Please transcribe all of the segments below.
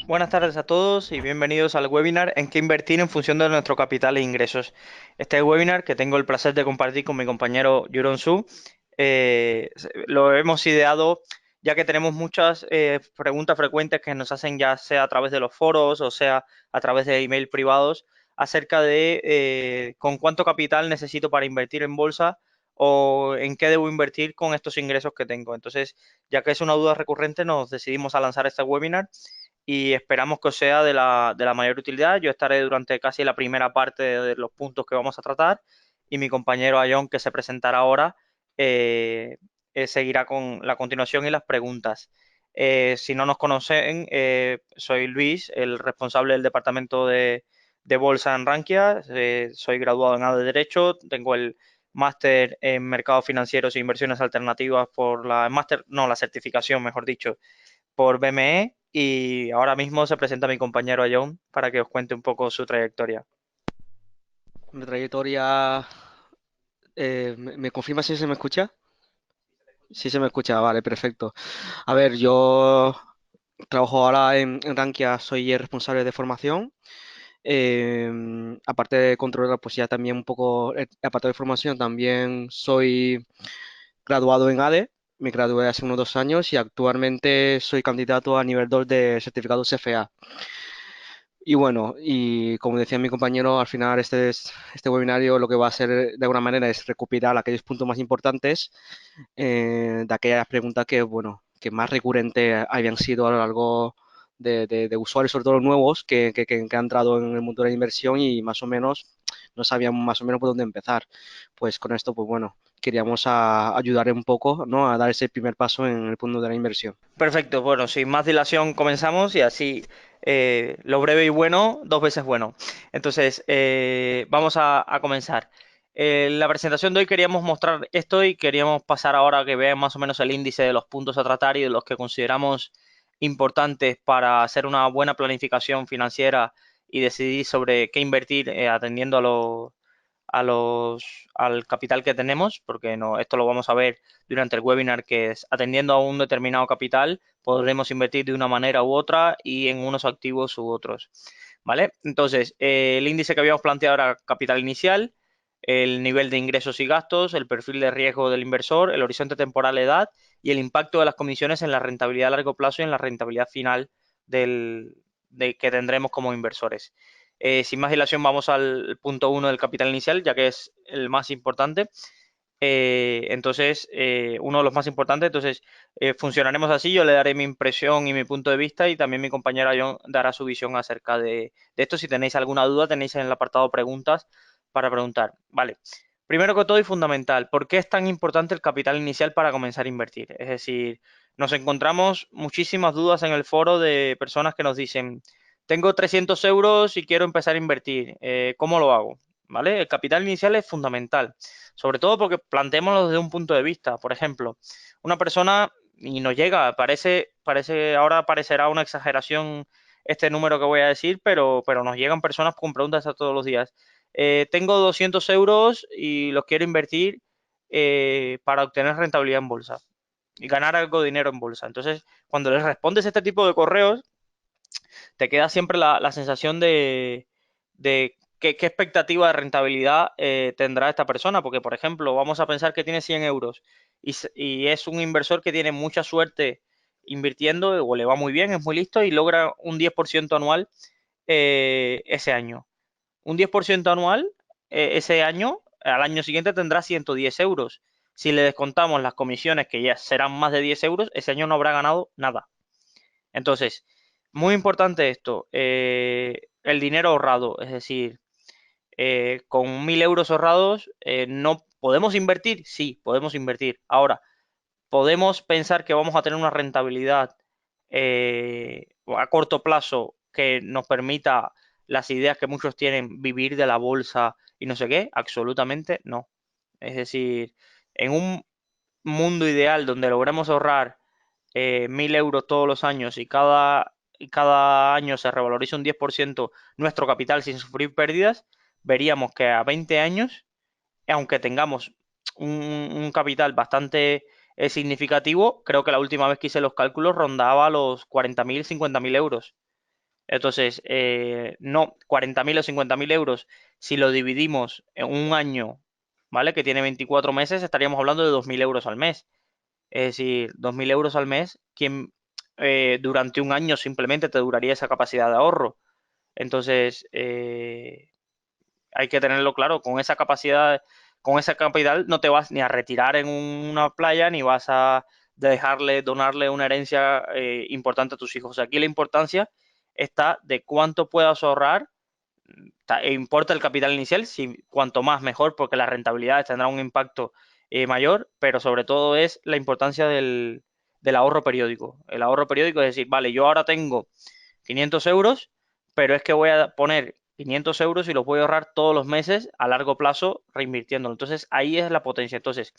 Buenas tardes a todos y bienvenidos al webinar en qué invertir en función de nuestro capital e ingresos. Este webinar que tengo el placer de compartir con mi compañero Yuron Su, lo hemos ideado ya que tenemos muchas preguntas frecuentes que nos hacen ya sea a través de los foros o sea a través de email privados acerca de con cuánto capital necesito para invertir en bolsa o en qué debo invertir con estos ingresos que tengo. Entonces, ya que es una duda recurrente, nos decidimos a lanzar este webinar y esperamos que os sea de la mayor utilidad. Yo estaré durante casi la primera parte de los puntos que vamos a tratar y mi compañero Ayón, que se presentará ahora, eh, seguirá con la continuación y las preguntas. Si no nos conocen, soy Luis, el responsable del departamento de Bolsa en Rankia. Soy graduado en ADE de Derecho, tengo el máster en Mercados Financieros e Inversiones Alternativas por la certificación, mejor dicho, por BME y ahora mismo se presenta mi compañero John para que os cuente un poco su trayectoria. Mi trayectoria, ¿me confirma si se me escucha? Sí se me escucha, vale, perfecto. A ver, yo trabajo ahora en Rankia, soy el responsable de formación. Aparte de controlar, pues ya también un poco, aparte de formación, también soy graduado en ADE. Me gradué hace unos 2 años y actualmente soy candidato a nivel 2 de certificado CFA. Y bueno, y como decía mi compañero, al final este webinario lo que va a hacer de alguna manera es recopilar aquellos puntos más importantes de aquellas preguntas que, bueno, que más recurrentes habían sido a lo largo de usuarios, sobre todo los nuevos, que han entrado en el mundo de la inversión y más o menos no sabían más o menos por dónde empezar. Pues con esto, pues bueno, queríamos ayudar un poco, ¿no? A dar ese primer paso en el mundo de la inversión. Perfecto, bueno, sin más dilación comenzamos y así lo breve y bueno, dos veces bueno. Entonces, vamos a comenzar. La presentación de hoy queríamos mostrar esto y queríamos pasar ahora a que vean más o menos el índice de los puntos a tratar y de los que consideramos importantes para hacer una buena planificación financiera y decidir sobre qué invertir atendiendo al capital que tenemos, porque no, esto lo vamos a ver durante el webinar, que es atendiendo a un determinado capital, podremos invertir de una manera u otra y en unos activos u otros. ¿Vale? Entonces, el índice que habíamos planteado era capital inicial, el nivel de ingresos y gastos, el perfil de riesgo del inversor, el horizonte temporal, edad y el impacto de las comisiones en la rentabilidad a largo plazo y en la rentabilidad final que tendremos como inversores. Sin más dilación, vamos al punto uno del capital inicial, ya que es el más importante. Uno de los más importantes. Entonces, funcionaremos así. Yo le daré mi impresión y mi punto de vista y también mi compañera John dará su visión acerca de esto. Si tenéis alguna duda, tenéis en el apartado preguntas para preguntar. Vale. Primero que todo y fundamental, ¿por qué es tan importante el capital inicial para comenzar a invertir? Es decir, nos encontramos muchísimas dudas en el foro de personas que nos dicen, tengo 300 euros y quiero empezar a invertir, ¿cómo lo hago? ¿Vale? El capital inicial es fundamental, sobre todo porque planteémoslo desde un punto de vista. Por ejemplo, una persona, y nos llega, ahora parecerá una exageración este número que voy a decir, pero nos llegan personas con preguntas a todos los días. Tengo 200 euros y los quiero invertir para obtener rentabilidad en bolsa y ganar algo de dinero en bolsa. Entonces, cuando les respondes este tipo de correos, te queda siempre la sensación de qué expectativa de rentabilidad tendrá esta persona. Porque, por ejemplo, vamos a pensar que tiene 100 euros y es un inversor que tiene mucha suerte invirtiendo o le va muy bien, es muy listo y logra un 10% anual ese año. Un 10% anual ese año, al año siguiente tendrá 110 euros. Si le descontamos las comisiones, que ya serán más de 10 euros, ese año no habrá ganado nada. Entonces, muy importante esto, el dinero ahorrado, es decir, con 1.000 euros ahorrados, ¿no podemos invertir? Sí, podemos invertir. Ahora, podemos pensar que vamos a tener una rentabilidad a corto plazo que nos permita las ideas que muchos tienen, vivir de la bolsa y no sé qué, absolutamente no. Es decir, en un mundo ideal donde logremos ahorrar 1.000 euros todos los años y cada año se revaloriza un 10% nuestro capital sin sufrir pérdidas, veríamos que a 20 años, aunque tengamos un capital bastante significativo, creo que la última vez que hice los cálculos rondaba los 40.000, 50.000 euros. Entonces, no, 40.000 o 50.000 euros, si lo dividimos en un año, ¿vale? Que tiene 24 meses, estaríamos hablando de 2.000 euros al mes. Es decir, 2.000 euros al mes, ¿quién durante un año simplemente te duraría esa capacidad de ahorro? Entonces, hay que tenerlo claro, con esa capacidad, con esa capital no te vas ni a retirar en una playa, ni vas a dejarle, donarle una herencia importante a tus hijos. Aquí la importancia está de cuánto puedas ahorrar. Importa el capital inicial, si cuanto más mejor, porque las rentabilidades tendrán un impacto mayor, pero sobre todo es la importancia del ahorro periódico. El ahorro periódico es decir, vale, yo ahora tengo 500 euros, pero es que voy a poner 500 euros y los voy a ahorrar todos los meses a largo plazo reinvirtiéndolo. Entonces ahí es la potencia. Entonces,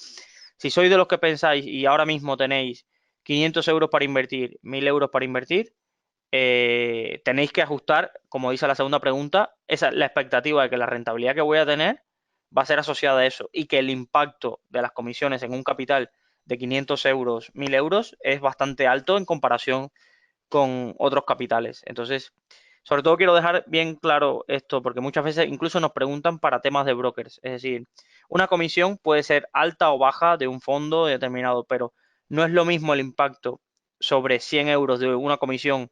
si sois de los que pensáis y ahora mismo tenéis 500 euros para invertir, 1.000 euros para invertir, tenéis que ajustar, como dice la segunda pregunta, la expectativa de que la rentabilidad que voy a tener va a ser asociada a eso y que el impacto de las comisiones en un capital de 500 euros, 1.000 euros es bastante alto en comparación con otros capitales. Entonces, sobre todo quiero dejar bien claro esto, porque muchas veces incluso nos preguntan para temas de brokers. Es decir, una comisión puede ser alta o baja de un fondo determinado, pero no es lo mismo el impacto sobre 100 euros de una comisión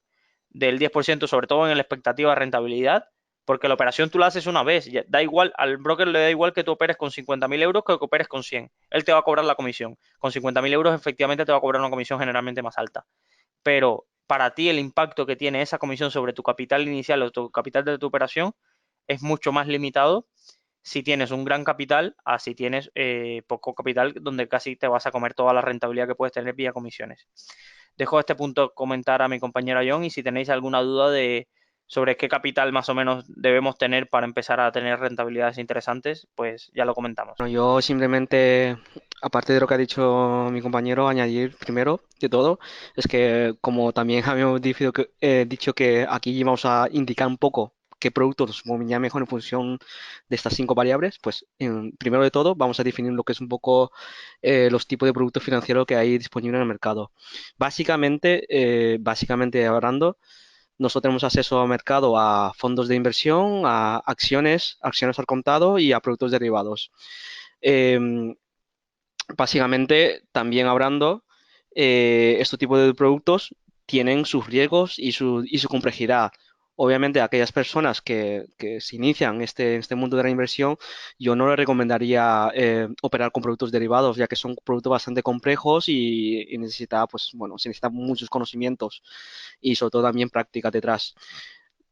del 10%, sobre todo en la expectativa de rentabilidad, porque la operación tú la haces una vez. Da igual, al broker le da igual que tú operes con 50.000 euros que operes con 100. Él te va a cobrar la comisión. Con 50.000 euros efectivamente te va a cobrar una comisión generalmente más alta, pero para ti el impacto que tiene esa comisión sobre tu capital inicial o tu capital de tu operación es mucho más limitado si tienes un gran capital a si tienes poco capital, donde casi te vas a comer toda la rentabilidad que puedes tener vía comisiones. Dejo este punto comentar a mi compañera John, y si tenéis alguna duda sobre qué capital más o menos debemos tener para empezar a tener rentabilidades interesantes, pues ya lo comentamos. Bueno, yo simplemente, aparte de lo que ha dicho mi compañero, añadir primero de todo, es que como también habíamos dicho que aquí vamos a indicar un poco qué productos nos convenía mejor en función de estas cinco variables, pues primero de todo vamos a definir lo que es un poco los tipos de productos financieros que hay disponibles en el mercado. Básicamente hablando, nosotros tenemos acceso al mercado a fondos de inversión, a acciones al contado y a productos derivados. Em, Básicamente, también hablando, este tipo de productos tienen sus riesgos y su complejidad. Obviamente, a aquellas personas que se inician este mundo de la inversión, yo no les recomendaría operar con productos derivados, ya que son productos bastante complejos y necesita, pues, bueno, se necesitan muchos conocimientos y sobre todo también práctica detrás.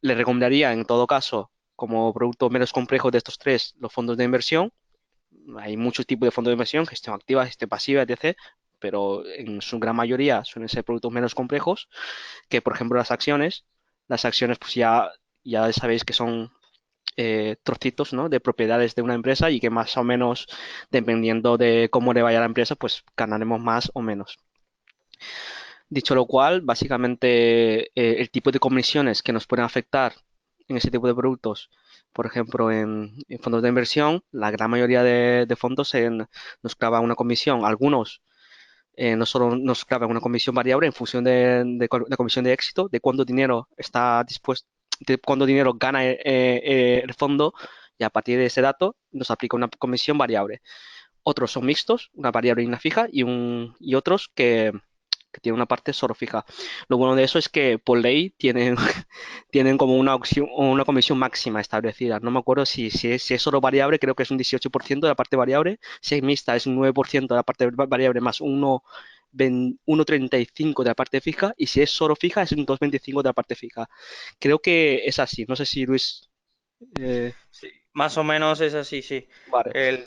Les recomendaría, en todo caso, como producto menos complejo de estos tres, los fondos de inversión. Hay muchos tipos de fondos de inversión, gestión activa, gestión pasiva, etc. Pero en su gran mayoría suelen ser productos menos complejos que, por ejemplo, las acciones. Las acciones, pues ya sabéis que son trocitos, ¿no?, de propiedades de una empresa y que más o menos, dependiendo de cómo le vaya a la empresa, pues ganaremos más o menos. Dicho lo cual, básicamente el tipo de comisiones que nos pueden afectar en ese tipo de productos, por ejemplo, en fondos de inversión, la gran mayoría de fondos nos clavan una comisión. Algunos no solo nos clavan una comisión variable en función de la comisión de éxito, de cuánto dinero está dispuesto, de cuánto dinero gana el fondo, y a partir de ese dato nos aplica una comisión variable. Otros son mixtos, una variable y una fija, y otros que tienen una parte solo fija. Lo bueno de eso es que por ley tienen, tienen como una comisión máxima establecida. No me acuerdo si es solo variable, creo que es un 18% de la parte variable. Si es mixta, es un 9% de la parte variable más 1,35 de la parte fija. Y si es solo fija, es un 2,25 de la parte fija. Creo que es así. No sé si Luis... eh, Sí, más o menos es así, sí. vale. El,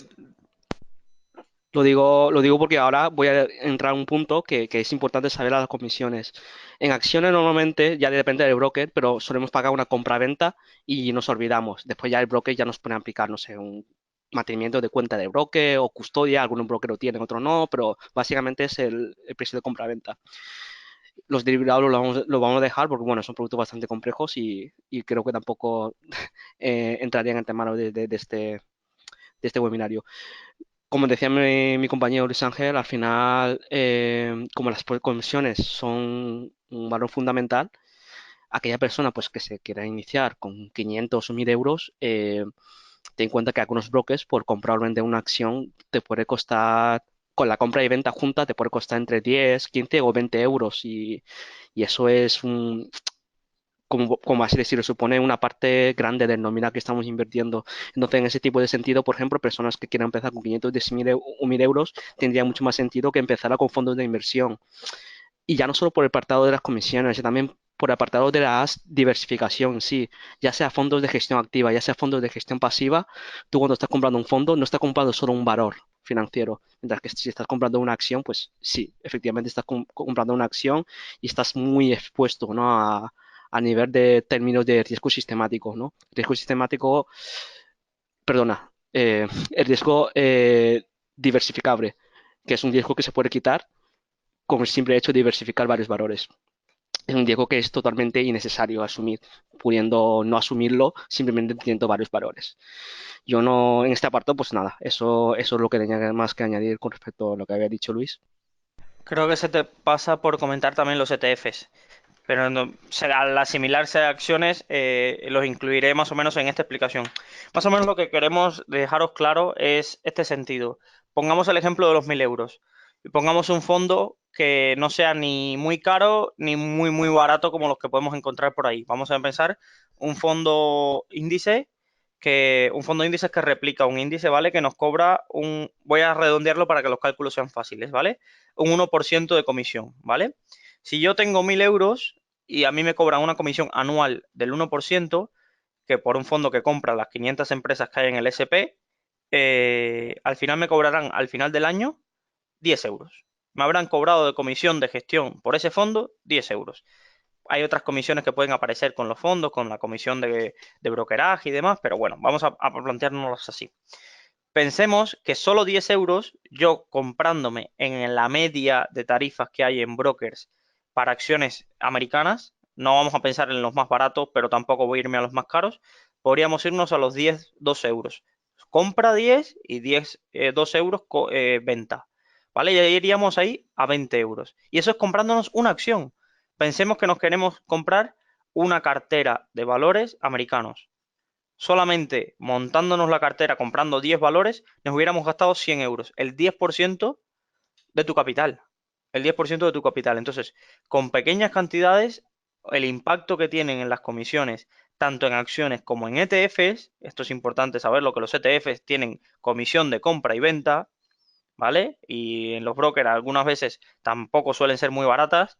Lo digo porque ahora voy a entrar a un punto que es importante saber las comisiones. En acciones normalmente ya depende del broker, pero solemos pagar una compra-venta y nos olvidamos. Después ya el broker ya nos pone a aplicar, no sé, un mantenimiento de cuenta de broker o custodia. Algunos brokers lo tienen, otros no, pero básicamente es el precio de compra-venta. Los derivados los vamos a dejar porque, bueno, son productos bastante complejos y creo que tampoco entrarían en el tema de este webinario. Como decía mi compañero Luis Ángel, al final, como las comisiones son un valor fundamental, aquella persona pues que se quiera iniciar con 500 o 1000 euros, ten en cuenta que algunos brokers por comprar o vender una acción te puede costar, con la compra y venta junta, te puede costar entre 10, 15 o 20 euros y eso es un, como así decirlo, supone una parte grande del nominal que estamos invirtiendo. Entonces, en ese tipo de sentido, por ejemplo, personas que quieran empezar con 500 o 1000 euros, tendría mucho más sentido que empezara con fondos de inversión. Y ya no solo por el apartado de las comisiones, sino también por el apartado de la diversificación en sí, ya sea fondos de gestión activa, ya sea fondos de gestión pasiva, tú cuando estás comprando un fondo no estás comprando solo un valor financiero, mientras que si estás comprando una acción, pues sí, efectivamente estás comprando una acción y estás muy expuesto, ¿no? A nivel de términos de riesgo sistemático, ¿no? Riesgo sistemático, perdona, el riesgo diversificable, que es un riesgo que se puede quitar con el simple hecho de diversificar varios valores. Es un riesgo que es totalmente innecesario asumir, pudiendo no asumirlo simplemente teniendo varios valores. Yo no, en este apartado, pues nada, eso es lo que tenía más que añadir con respecto a lo que había dicho Luis. Creo que se te pasa por comentar también los ETFs. Pero no, al asimilarse a acciones, los incluiré más o menos en esta explicación. Más o menos lo que queremos dejaros claro es este sentido. Pongamos el ejemplo de los 1.000 euros. Y pongamos un fondo que no sea ni muy caro ni muy, muy barato como los que podemos encontrar por ahí. Vamos a pensar un fondo índice un fondo índice que replica un índice, ¿vale? Que nos cobra voy a redondearlo para que los cálculos sean fáciles, ¿vale? Un 1% de comisión, ¿vale? Si yo tengo 1.000 euros y a mí me cobran una comisión anual del 1%, que por un fondo que compra las 500 empresas que hay en el SP, al final me cobrarán al final del año 10 euros. Me habrán cobrado de comisión de gestión por ese fondo 10 euros. Hay otras comisiones que pueden aparecer con los fondos, con la comisión de brokeraje y demás, pero bueno, vamos a plantearnos así. Pensemos que solo 10 euros, yo comprándome en la media de tarifas que hay en brokers para acciones americanas, no vamos a pensar en los más baratos, pero tampoco voy a irme a los más caros, podríamos irnos a los 10, 2 euros. Compra 10 y 10, 2 euros venta. ¿Vale? Y ahí iríamos ahí a 20 euros. Y eso es comprándonos una acción. Pensemos que nos queremos comprar una cartera de valores americanos. Solamente montándonos la cartera, comprando 10 valores, nos hubiéramos gastado 100 euros, el 10% de tu capital. El 10% de tu capital. Entonces, con pequeñas cantidades, el impacto que tienen en las comisiones, tanto en acciones como en ETFs, esto es importante saberlo, que los ETFs tienen comisión de compra y venta, ¿vale? Y en los brokers algunas veces tampoco suelen ser muy baratas,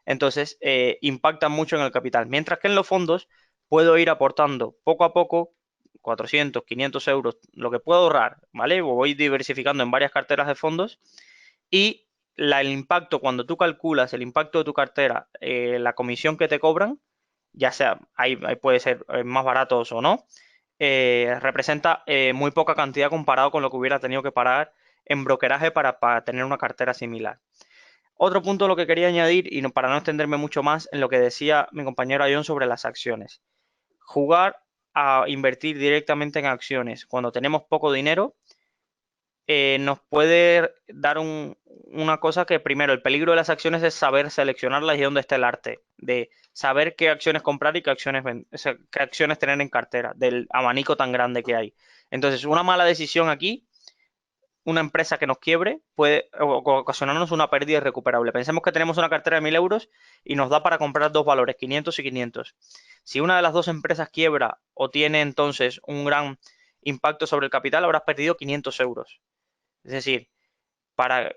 entonces impactan mucho en el capital. Mientras que en los fondos puedo ir aportando poco a poco 400, 500 euros, lo que puedo ahorrar, ¿vale? O voy diversificando en varias carteras de fondos y el impacto, cuando tú calculas el impacto de tu cartera, la comisión que te cobran, ya sea, ahí puede ser más baratos o no, representa muy poca cantidad comparado con lo que hubiera tenido que pagar en brokeraje para tener una cartera similar. Otro punto lo que quería añadir, y para no extenderme mucho más, en lo que decía mi compañero John sobre las acciones. Jugar a invertir directamente en acciones cuando tenemos poco dinero nos puede dar una cosa que primero, el peligro de las acciones es saber seleccionarlas y dónde está el arte, de saber qué acciones comprar y qué acciones tener en cartera, del abanico tan grande que hay. Entonces, una mala decisión aquí, una empresa que nos quiebre, puede ocasionarnos una pérdida irrecuperable. Pensemos que tenemos una cartera de 1.000 euros y nos da para comprar dos valores, 500 y 500. Si una de las dos empresas quiebra o tiene entonces un gran impacto sobre el capital, habrás perdido 500 euros. Es decir, para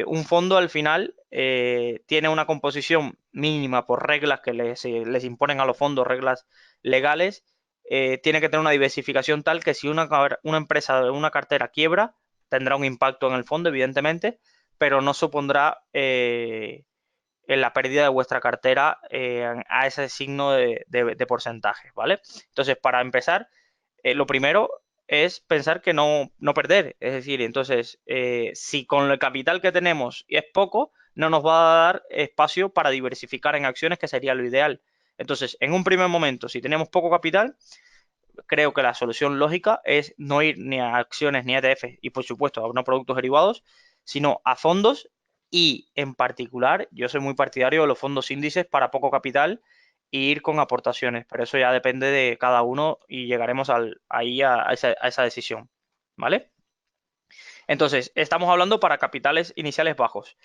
un fondo al final tiene una composición mínima por reglas que les imponen a los fondos, reglas legales, tiene que tener una diversificación tal que si una empresa de una cartera quiebra, tendrá un impacto en el fondo, evidentemente, pero no supondrá en la pérdida de vuestra cartera a ese signo de porcentajes, ¿vale? Entonces, para empezar, lo primero es pensar que no perder. Es decir, entonces, si con el capital que tenemos es poco, no nos va a dar espacio para diversificar en acciones, que sería lo ideal. Entonces, en un primer momento, si tenemos poco capital, creo que la solución lógica es no ir ni a acciones ni a ETF y, por supuesto, a no productos derivados, sino a fondos y, en particular, yo soy muy partidario de los fondos índices para poco capital y ir con aportaciones, pero eso ya depende de cada uno y llegaremos ahí a esa decisión, ¿vale? Entonces, estamos hablando para capitales iniciales bajos.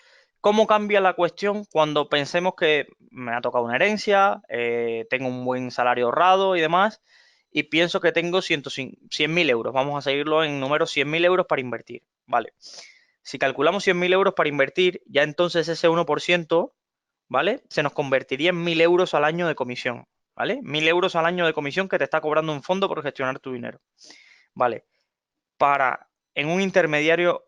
¿Cómo cambia la cuestión cuando pensemos que me ha tocado una herencia, tengo un buen salario ahorrado y demás, y pienso que tengo 100.000 euros? Vamos a seguirlo en números, 100.000 euros para invertir, ¿vale? Si calculamos 100.000 euros para invertir, ya entonces ese 1%, ¿vale? Se nos convertiría en 1.000 euros al año de comisión, ¿vale? 1.000 euros al año de comisión que te está cobrando un fondo por gestionar tu dinero, ¿vale? Para, en un intermediario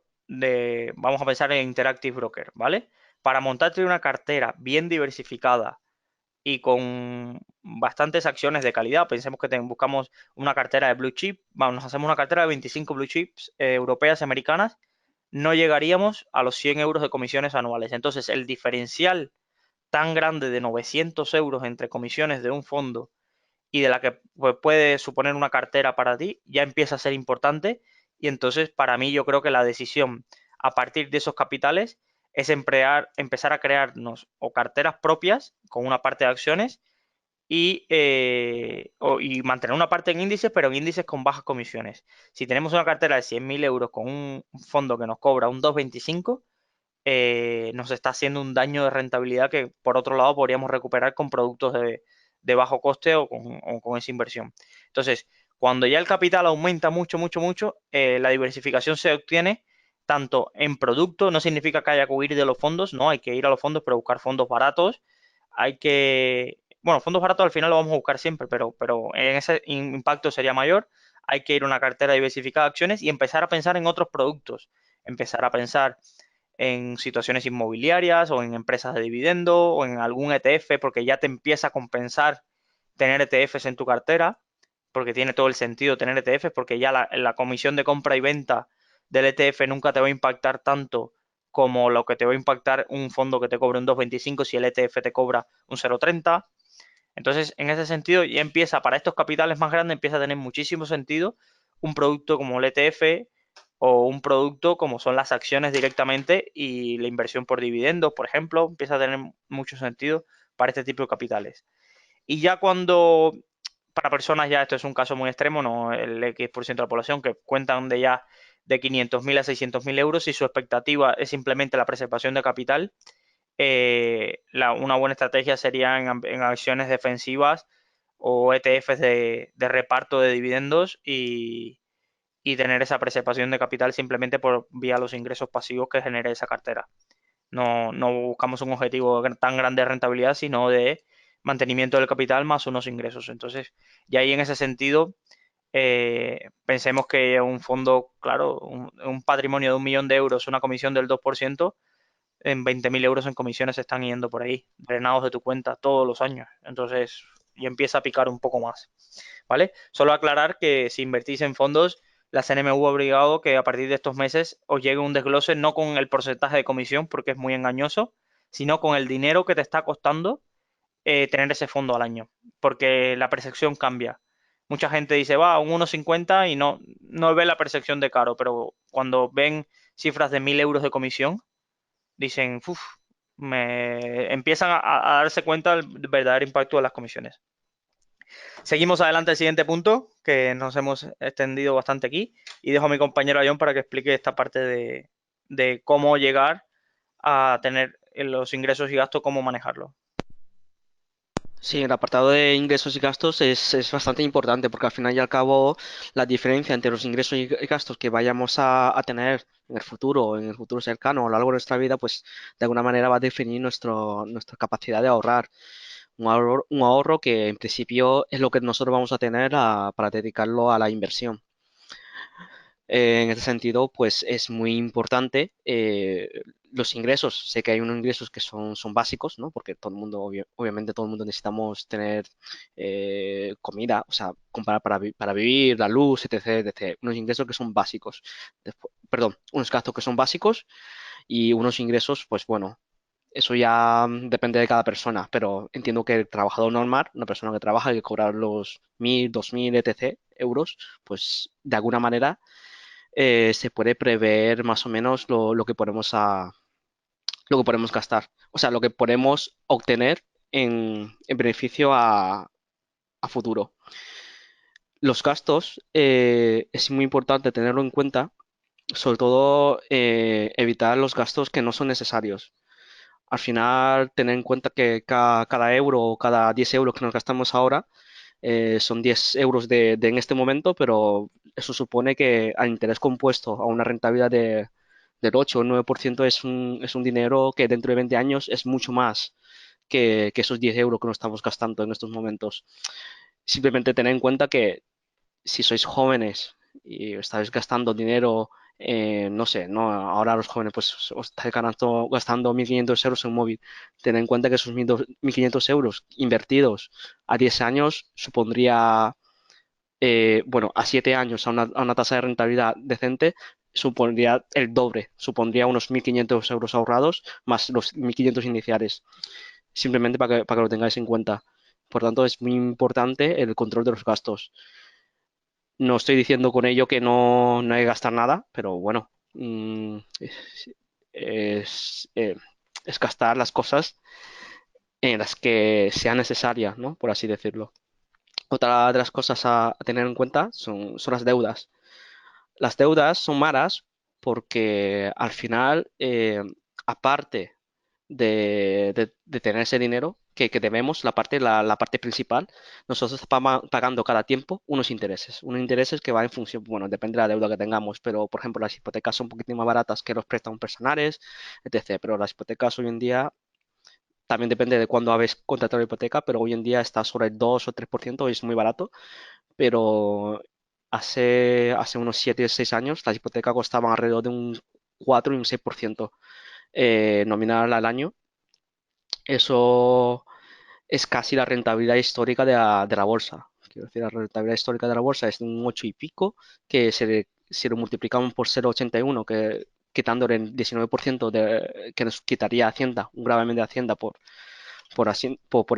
vamos a pensar en Interactive Broker, ¿vale? Para montarte una cartera bien diversificada y con bastantes acciones de calidad, pensemos que buscamos una cartera de blue chip, vamos, nos hacemos una cartera de 25 blue chips europeas y americanas, no llegaríamos a los 100 euros de comisiones anuales. Entonces, el diferencial tan grande de 900 euros entre comisiones de un fondo y de la que pues, puede suponer una cartera para ti, ya empieza a ser importante. Y entonces, para mí, yo creo que la decisión a partir de esos capitales es empezar a crearnos o carteras propias con una parte de acciones y mantener una parte en índices, pero en índices con bajas comisiones. Si tenemos una cartera de 100.000 euros con un fondo que nos cobra un 2,25, nos está haciendo un daño de rentabilidad que por otro lado podríamos recuperar con productos de bajo coste o con esa inversión. Entonces, cuando ya el capital aumenta mucho, mucho, mucho, la diversificación se obtiene tanto en producto, no significa que haya que huir de los fondos, no, hay que ir a los fondos, pero buscar fondos baratos, bueno, fondos baratos al final lo vamos a buscar siempre, pero en ese impacto sería mayor, hay que ir a una cartera diversificada de acciones y empezar a pensar en otros productos, empezar a pensar en situaciones inmobiliarias o en empresas de dividendo o en algún ETF porque ya te empieza a compensar tener ETFs en tu cartera, porque tiene todo el sentido tener ETFs porque ya la comisión de compra y venta del ETF nunca te va a impactar tanto como lo que te va a impactar un fondo que te cobre un 2,25 si el ETF te cobra un 0,30. Entonces, en ese sentido, ya empieza, para estos capitales más grandes, empieza a tener muchísimo sentido un producto como el ETF o un producto como son las acciones directamente y la inversión por dividendos, por ejemplo, empieza a tener mucho sentido para este tipo de capitales. Y ya cuando, para personas ya esto es un caso muy extremo, no el X% de la población que cuentan de ya de 500.000 a 600.000 euros y su expectativa es simplemente la preservación de capital, una buena estrategia sería en acciones defensivas o ETFs de reparto de dividendos y tener esa preservación de capital simplemente por vía los ingresos pasivos que genere esa cartera. No buscamos un objetivo tan grande de rentabilidad, sino de mantenimiento del capital más unos ingresos. Entonces, y ahí en ese sentido, pensemos que un fondo, claro, un patrimonio de 1 millón de euros, una comisión del 2%, en 20.000 euros en comisiones se están yendo por ahí, drenados de tu cuenta todos los años. Entonces, y empieza a picar un poco más. ¿Vale? Solo aclarar que si invertís en fondos, la CNMV ha obligado que a partir de estos meses os llegue un desglose no con el porcentaje de comisión, porque es muy engañoso, sino con el dinero que te está costando tener ese fondo al año, porque la percepción cambia. Mucha gente dice, va, un 1,50 y no ve la percepción de caro, pero cuando ven cifras de 1.000 euros de comisión, dicen, uff, empiezan a darse cuenta del verdadero impacto de las comisiones. Seguimos adelante al siguiente punto, que nos hemos extendido bastante aquí, y dejo a mi compañero John para que explique esta parte de cómo llegar a tener los ingresos y gastos, cómo manejarlo. Sí, el apartado de ingresos y gastos es bastante importante porque al final y al cabo la diferencia entre los ingresos y gastos que vayamos a tener en el futuro cercano o a lo largo de nuestra vida, pues de alguna manera va a definir nuestra capacidad de ahorrar. Un ahorro que en principio es lo que nosotros vamos a tener para dedicarlo a la inversión. En este sentido, pues es muy importante los ingresos. Sé que hay unos ingresos que son básicos, ¿no? Porque todo el mundo, obviamente, todo el mundo necesitamos tener comida, o sea, comprar para vivir, la luz, etc, etc. Unos ingresos que son básicos. Perdón, unos gastos que son básicos y unos ingresos, pues bueno, eso ya depende de cada persona, pero entiendo que el trabajador normal, una persona que trabaja y que cobra los 1.000, 2.000, etc. euros, pues de alguna manera se puede prever más o menos lo que podemos gastar, o sea, lo que podemos obtener en beneficio a futuro. Los gastos es muy importante tenerlo en cuenta, sobre todo evitar los gastos que no son necesarios. Al final, tener en cuenta que cada euro o cada 10 euros que nos gastamos ahora son 10 euros en este momento, pero eso supone que al interés compuesto a una rentabilidad del 8 o 9% es un dinero que dentro de 20 años es mucho más que esos 10 euros que nos estamos gastando en estos momentos. Simplemente tener en cuenta que si sois jóvenes y estáis gastando dinero, no sé, no, ahora los jóvenes pues os estáis gastando 1.500 euros en un móvil. Tened en cuenta que esos 1.500 euros invertidos a 10 años supondría, bueno, a 7 años a una tasa de rentabilidad decente, supondría el doble, supondría unos 1.500 euros ahorrados más los 1.500 iniciales, simplemente para que lo tengáis en cuenta. Por tanto, es muy importante el control de los gastos. No estoy diciendo con ello que no hay que gastar nada, pero bueno, es, eh, es gastar las cosas en las que sea necesaria, ¿no? Por así decirlo. Otra de las cosas a tener en cuenta son las deudas. Las deudas son malas porque al final, aparte de tener ese dinero que debemos, la parte principal, nosotros estamos pagando cada tiempo unos intereses que van en función, bueno, depende de la deuda que tengamos, pero por ejemplo las hipotecas son un poquitín más baratas que los préstamos personales, etc. Pero las hipotecas hoy en día, también depende de cuándo habéis contratado la hipoteca, pero hoy en día está sobre el 2 o 3% y es muy barato, pero hace unos 7 o 6 años las hipotecas costaban alrededor de un 4 y un 6% nominal al año. Eso es casi la rentabilidad histórica de la bolsa. Quiero decir, la rentabilidad histórica de la bolsa es de un 8 y pico, que si lo multiplicamos por 0,81, quitándole el 19% que nos quitaría Hacienda, un gravamen de Hacienda por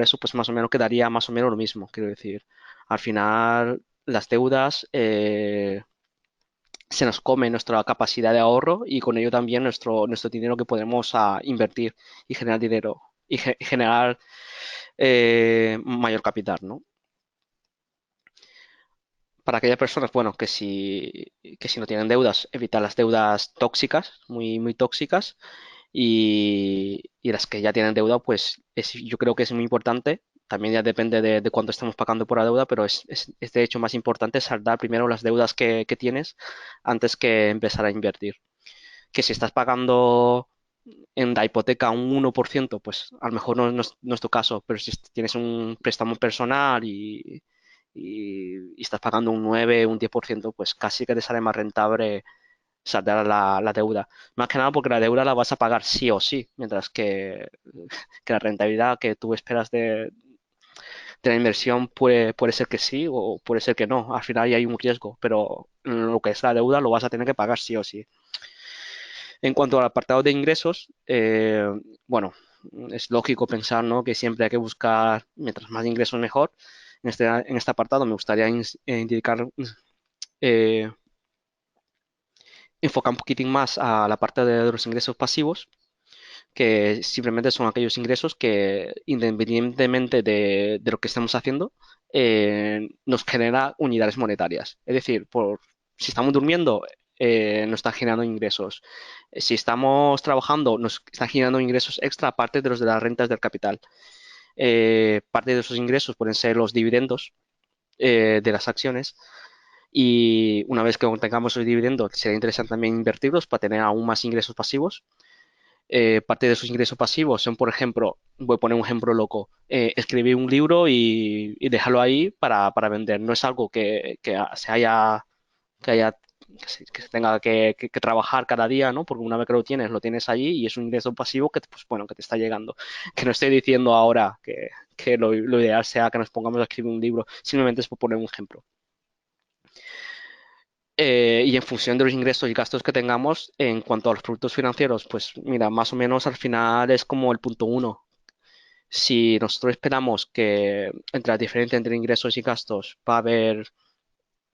eso, pues más o menos quedaría más o menos lo mismo. Quiero decir, al final las deudas se nos come nuestra capacidad de ahorro y con ello también nuestro dinero que podemos invertir y generar dinero y generar mayor capital, ¿no? Para aquellas personas, bueno, que si no tienen deudas, evitar las deudas tóxicas, muy, muy tóxicas, y las que ya tienen deuda, pues yo creo que es muy importante. También ya depende de cuánto estamos pagando por la deuda, pero es de hecho más importante saldar primero las deudas que tienes antes que empezar a invertir. Que si estás pagando en la hipoteca un 1%, pues a lo mejor no es tu caso, pero si tienes un préstamo personal y estás pagando un 9, un 10%, pues casi que te sale más rentable saldar la deuda. Más que nada porque la deuda la vas a pagar sí o sí, mientras que la rentabilidad que tú esperas de la inversión puede ser que sí o puede ser que no. Al final ya hay un riesgo, pero lo que es la deuda lo vas a tener que pagar sí o sí. En cuanto al apartado de ingresos, bueno, es lógico pensar, ¿no?, que siempre hay que buscar, mientras más ingresos mejor. En este apartado me gustaría indicar, eh, enfocar un poquitín más a la parte de los ingresos pasivos, que simplemente son aquellos ingresos que, independientemente de lo que estemos haciendo, nos genera unidades monetarias. Es decir, si estamos durmiendo, nos está generando ingresos. Si estamos trabajando, nos está generando ingresos extra aparte de los de las rentas del capital. Parte de esos ingresos pueden ser los dividendos de las acciones. Y una vez que tengamos esos dividendos, sería interesante también invertirlos para tener aún más ingresos pasivos. Parte de sus ingresos pasivos son, por ejemplo, voy a poner un ejemplo loco, escribir un libro y dejarlo ahí para vender. No es algo que se tenga que trabajar cada día, ¿no? Porque una vez que lo tienes allí y es un ingreso pasivo que, pues, bueno, que te está llegando. Que no estoy diciendo ahora que lo ideal sea que nos pongamos a escribir un libro, simplemente es por poner un ejemplo. Y en función de los ingresos y gastos que tengamos en cuanto a los productos financieros, pues mira, más o menos al final es como el punto uno. Si nosotros esperamos que entre la diferencia entre ingresos y gastos va a haber,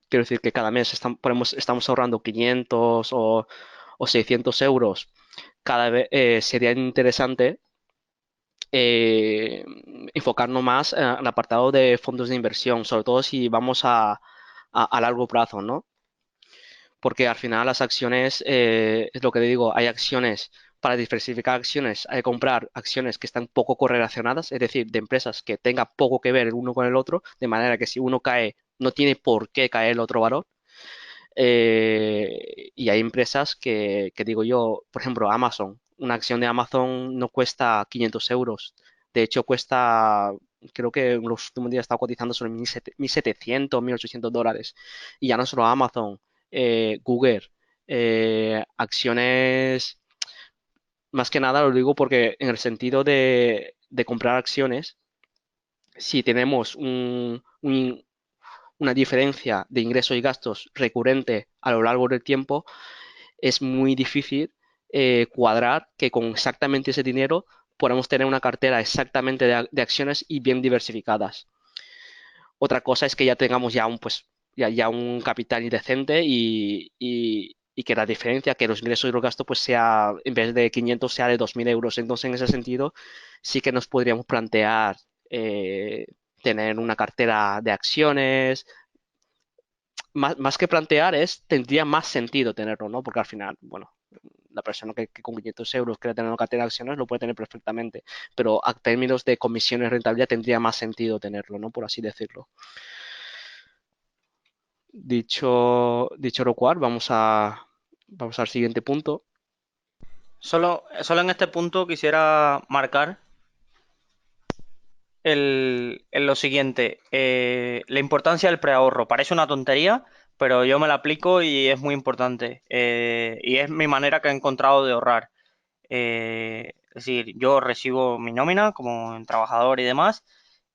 quiero decir que cada mes estamos ahorrando 500 o 600 euros, cada vez sería interesante eh, enfocarnos más en el apartado de fondos de inversión, sobre todo si vamos a largo plazo, ¿no? Porque al final las acciones, es lo que te digo, hay acciones, para diversificar acciones, hay que comprar acciones que están poco correlacionadas, es decir, de empresas que tengan poco que ver el uno con el otro, de manera que si uno cae, no tiene por qué caer el otro valor. Y hay empresas que digo yo, por ejemplo, Amazon. Una acción de Amazon no cuesta 500 euros. De hecho, cuesta, creo que en los últimos días está cotizando sobre 1.700, $1.800. Y ya no solo Amazon, Google, acciones, más que nada lo digo porque en el sentido de comprar acciones, si tenemos una diferencia de ingresos y gastos recurrente a lo largo del tiempo, es muy difícil cuadrar que con exactamente ese dinero podamos tener una cartera exactamente de acciones y bien diversificadas. Otra cosa es que ya tengamos ya un, pues, ya un capital indecente y que la diferencia, que los ingresos y los gastos, pues sea, en vez de 500, sea de 2.000 euros. Entonces, en ese sentido, sí que nos podríamos plantear tener una cartera de acciones, más que plantear es, tendría más sentido tenerlo, ¿no? Porque al final, bueno, la persona que con 500 euros quiere tener una cartera de acciones lo puede tener perfectamente, pero a términos de comisiones y rentabilidad tendría más sentido tenerlo, ¿no? Por así decirlo. Dicho lo cual, vamos al siguiente punto. Solo en este punto quisiera marcar en lo siguiente, la importancia del preahorro. Parece una tontería, pero yo me la aplico y es muy importante. Y es mi manera que he encontrado de ahorrar. Es decir, yo recibo mi nómina como trabajador y demás,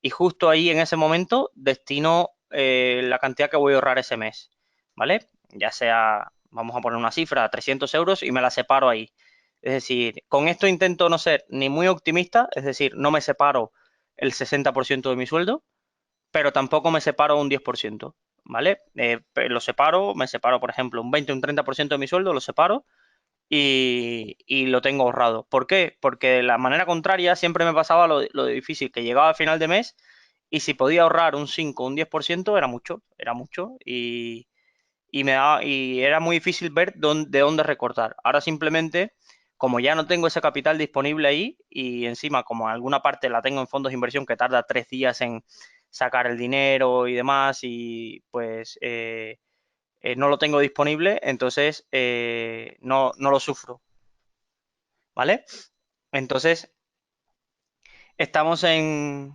y justo ahí en ese momento destino la cantidad que voy a ahorrar ese mes, ¿vale? Ya sea, vamos a poner una cifra, 300 euros y me la separo ahí. Es decir, con esto intento no ser ni muy optimista, es decir, no me separo el 60% de mi sueldo, pero tampoco me separo un 10%, ¿vale? Lo separo, me separo, por ejemplo, un 20 o un 30% de mi sueldo, lo separo y lo tengo ahorrado. ¿Por qué? Porque de la manera contraria siempre me pasaba lo difícil, que llegaba al final de mes y si podía ahorrar un 5 o un 10% era mucho y era muy difícil ver de dónde recortar. Ahora simplemente, como ya no tengo ese capital disponible ahí y encima como alguna parte la tengo en fondos de inversión que tarda 3 días en sacar el dinero y demás y pues no lo tengo disponible, entonces no lo sufro, ¿vale? Entonces, estamos en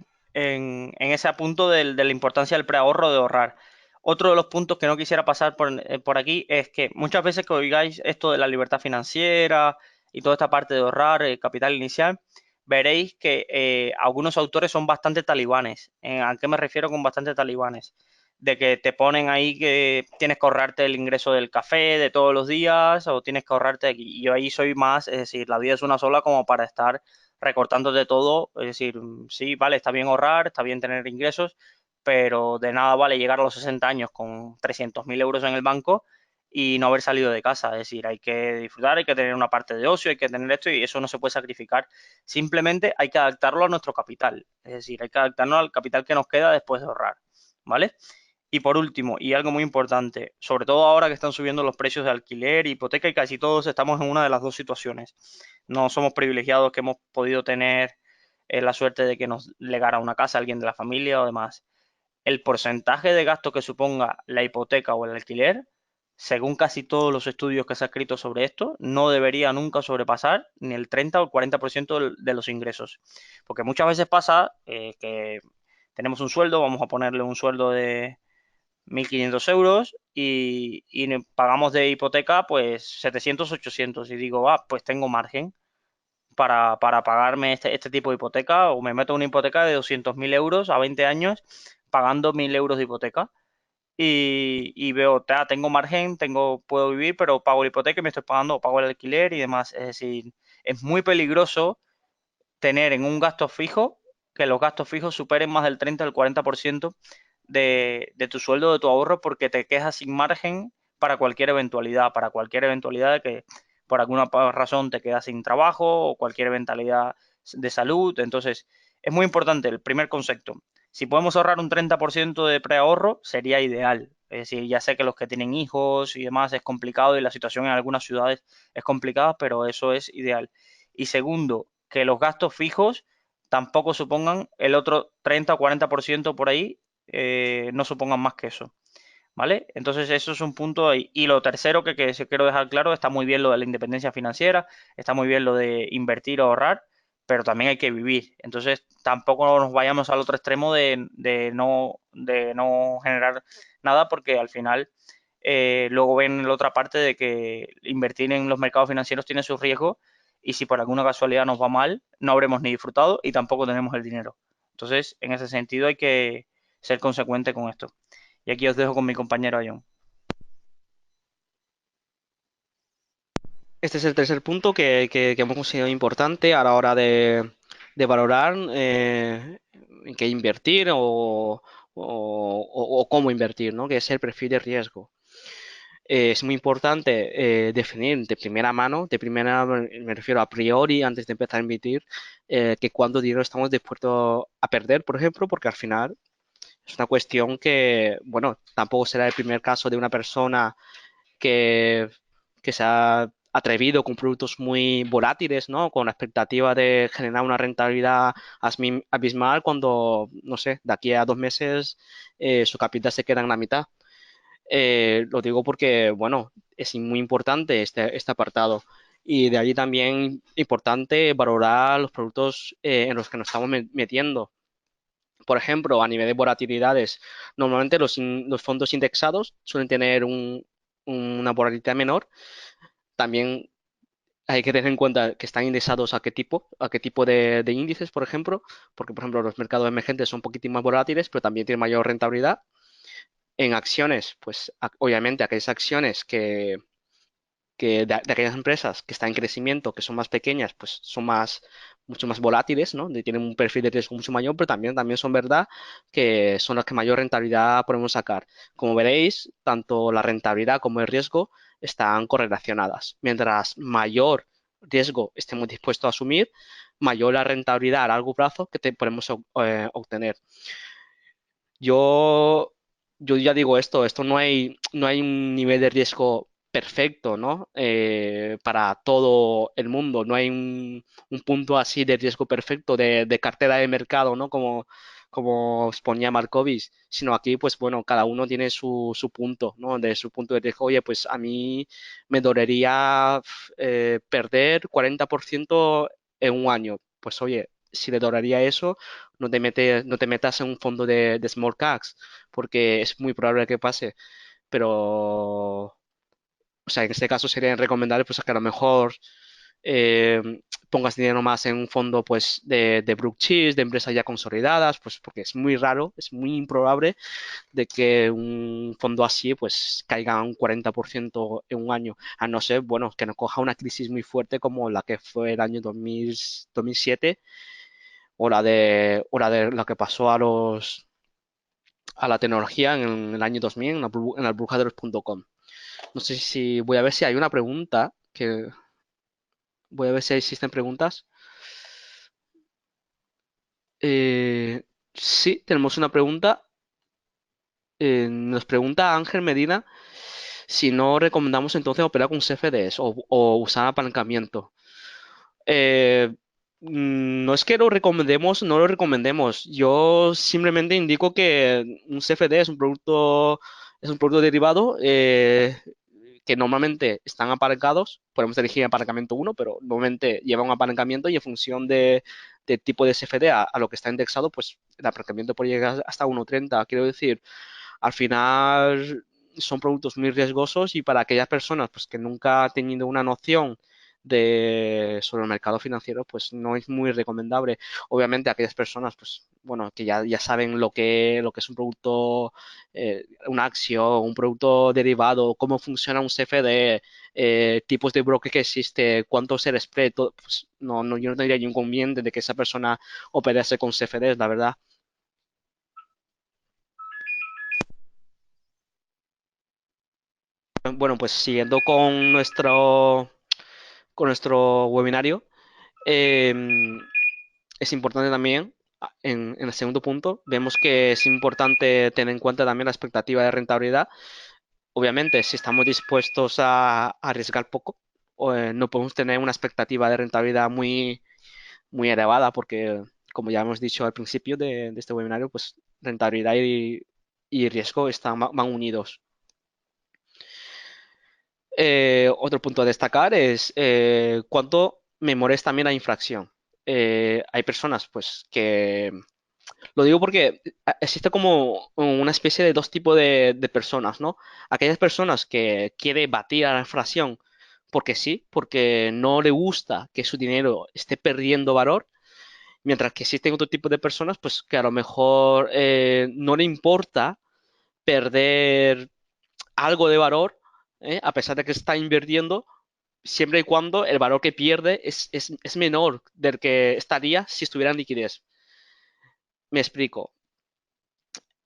ese punto de la importancia del preahorro, de ahorrar. Otro de los puntos que no quisiera pasar por aquí es que muchas veces que oigáis esto de la libertad financiera y toda esta parte de ahorrar capital inicial, veréis que algunos autores son bastante talibanes. ¿A qué me refiero con bastante talibanes? De que te ponen ahí que tienes que ahorrarte el ingreso del café de todos los días o tienes que ahorrarte aquí. Y yo ahí soy más, es decir, la vida es una sola como para estar recortando de todo, es decir, sí, vale, está bien ahorrar, está bien tener ingresos, pero de nada vale llegar a los 60 años con 300.000 euros en el banco y no haber salido de casa, es decir, hay que disfrutar, hay que tener una parte de ocio, hay que tener esto y eso no se puede sacrificar, simplemente hay que adaptarlo a nuestro capital, es decir, hay que adaptarnos al capital que nos queda después de ahorrar, ¿vale? Y por último, y algo muy importante, sobre todo ahora que están subiendo los precios de alquiler, hipoteca y casi todos estamos en una de las dos situaciones. No somos privilegiados que hemos podido tener la suerte de que nos legara una casa alguien de la familia o demás. El porcentaje de gasto que suponga la hipoteca o el alquiler, según casi todos los estudios que se han escrito sobre esto, no debería nunca sobrepasar ni el 30 o el 40% de los ingresos. Porque muchas veces pasa que tenemos un sueldo, vamos a ponerle un sueldo de 1.500 euros y pagamos de hipoteca pues 700, 800 y digo, pues tengo margen para pagarme este tipo de hipoteca o me meto en una hipoteca de 200.000 euros a 20 años pagando 1.000 euros de hipoteca y veo, tengo margen, puedo vivir, pero pago la hipoteca y me estoy pagando o pago el alquiler y demás. Es decir, es muy peligroso tener en un gasto fijo que los gastos fijos superen más del 30 o el 40% de tu sueldo, de tu ahorro, porque te quedas sin margen para cualquier eventualidad de que por alguna razón te quedas sin trabajo o cualquier eventualidad de salud. Entonces, es muy importante el primer concepto. Si podemos ahorrar un 30% de preahorro, sería ideal. Es decir, ya sé que los que tienen hijos y demás es complicado y la situación en algunas ciudades es complicada, pero eso es ideal. Y segundo, que los gastos fijos tampoco supongan el otro 30 o 40% por ahí, no supongan más que eso. ¿Vale? Entonces eso es un punto ahí. Y lo tercero que sí quiero dejar claro, está muy bien lo de la independencia financiera, está muy bien lo de invertir o ahorrar, pero también hay que vivir. Entonces tampoco nos vayamos al otro extremo de no generar nada porque al final luego ven la otra parte de que invertir en los mercados financieros tiene sus riesgos y si por alguna casualidad nos va mal, no habremos ni disfrutado y tampoco tenemos el dinero. Entonces, en ese sentido hay que ser consecuente con esto. Y aquí os dejo con mi compañero John. Este es el tercer punto que hemos considerado importante a la hora de valorar en qué invertir o cómo invertir, ¿no? Que es el perfil de riesgo. Es muy importante definir de primera mano, de primera me refiero a priori, antes de empezar a invertir, que cuánto dinero estamos dispuestos a perder, por ejemplo, porque al final es una cuestión que, bueno, tampoco será el primer caso de una persona que, que se ha atrevido con productos muy volátiles, ¿no? Con la expectativa de generar una rentabilidad abismal cuando, no sé, de aquí a 2 meses su capital se queda en la mitad. Lo digo porque, bueno, es muy importante este apartado. Y de allí también importante valorar los productos en los que nos estamos metiendo. Por ejemplo, a nivel de volatilidades, normalmente los fondos indexados suelen tener una volatilidad menor. También hay que tener en cuenta que están indexados a qué tipo de índices, por ejemplo, porque, por ejemplo, los mercados emergentes son un poquitín más volátiles, pero también tienen mayor rentabilidad. En acciones, pues obviamente aquellas acciones de aquellas empresas que están en crecimiento, que son más pequeñas, pues son mucho más volátiles, ¿no? Tienen un perfil de riesgo mucho mayor, pero también son verdad que son las que mayor rentabilidad podemos sacar. Como veréis, tanto la rentabilidad como el riesgo están correlacionadas. Mientras mayor riesgo estemos dispuestos a asumir, mayor la rentabilidad a largo plazo que podemos obtener. Yo, yo ya digo esto no hay un nivel de riesgo perfecto, ¿no? Para todo el mundo, no hay un punto así de riesgo perfecto de cartera de mercado, ¿no? Como exponía Markovich, sino aquí, pues bueno, cada uno tiene su punto, ¿no? De su punto de riesgo, oye, pues a mí me dolería perder 40% en un año. Pues oye, si le dolería eso no te metas en un fondo de small caps, porque es muy probable que pase. Pero, o sea, en este caso sería recomendable pues que a lo mejor eh, pongas dinero más en un fondo pues de blue chips, de empresas ya consolidadas, pues porque es muy raro, es muy improbable de que un fondo así pues caiga un 40% en un año, a no ser, bueno, que nos coja una crisis muy fuerte como la que fue el año 2007 o la de lo que pasó a la tecnología en el año 2000 en la burbuja de los .com. No sé si voy a ver si hay una pregunta voy a ver si existen preguntas. Sí, tenemos una pregunta. Nos pregunta Ángel Medina si no recomendamos entonces operar con CFDs o usar apalancamiento. Eh, no es que lo recomendemos, no lo recomendemos. Yo simplemente indico que un CFD es un producto derivado que normalmente están apalancados. Podemos elegir apalancamiento uno, pero normalmente lleva un apalancamiento y en función de tipo de CFD a lo que está indexado, pues el apalancamiento puede llegar hasta 1,30. Quiero decir, al final son productos muy riesgosos y para aquellas personas pues, que nunca han tenido una noción sobre el mercado financiero, pues no es muy recomendable. Obviamente aquellas personas, pues bueno, que ya saben lo que es un producto, una acción, un producto derivado, cómo funciona un CFD, tipos de broker que existe, cuánto es el spread, pues no, yo no tendría ningún inconveniente de que esa persona operase con CFDs, la verdad. Bueno, pues siguiendo con nuestro webinario. es importante también, en el segundo punto, vemos que es importante tener en cuenta también la expectativa de rentabilidad. Obviamente, si estamos dispuestos a arriesgar poco, no podemos tener una expectativa de rentabilidad muy elevada porque, como ya hemos dicho al principio de este webinario, pues rentabilidad y riesgo van unidos. Otro punto a destacar es cuánto me molesta también la infracción. Hay personas pues que lo digo porque existe como una especie de dos tipos de personas, ¿no? Aquellas personas que quiere batir a la inflación porque sí, porque no le gusta que su dinero esté perdiendo valor, mientras que existen otro tipo de personas pues que a lo mejor no le importa perder algo de valor, a pesar de que está invirtiendo, siempre y cuando el valor que pierde es menor del que estaría si estuviera en liquidez. Me explico.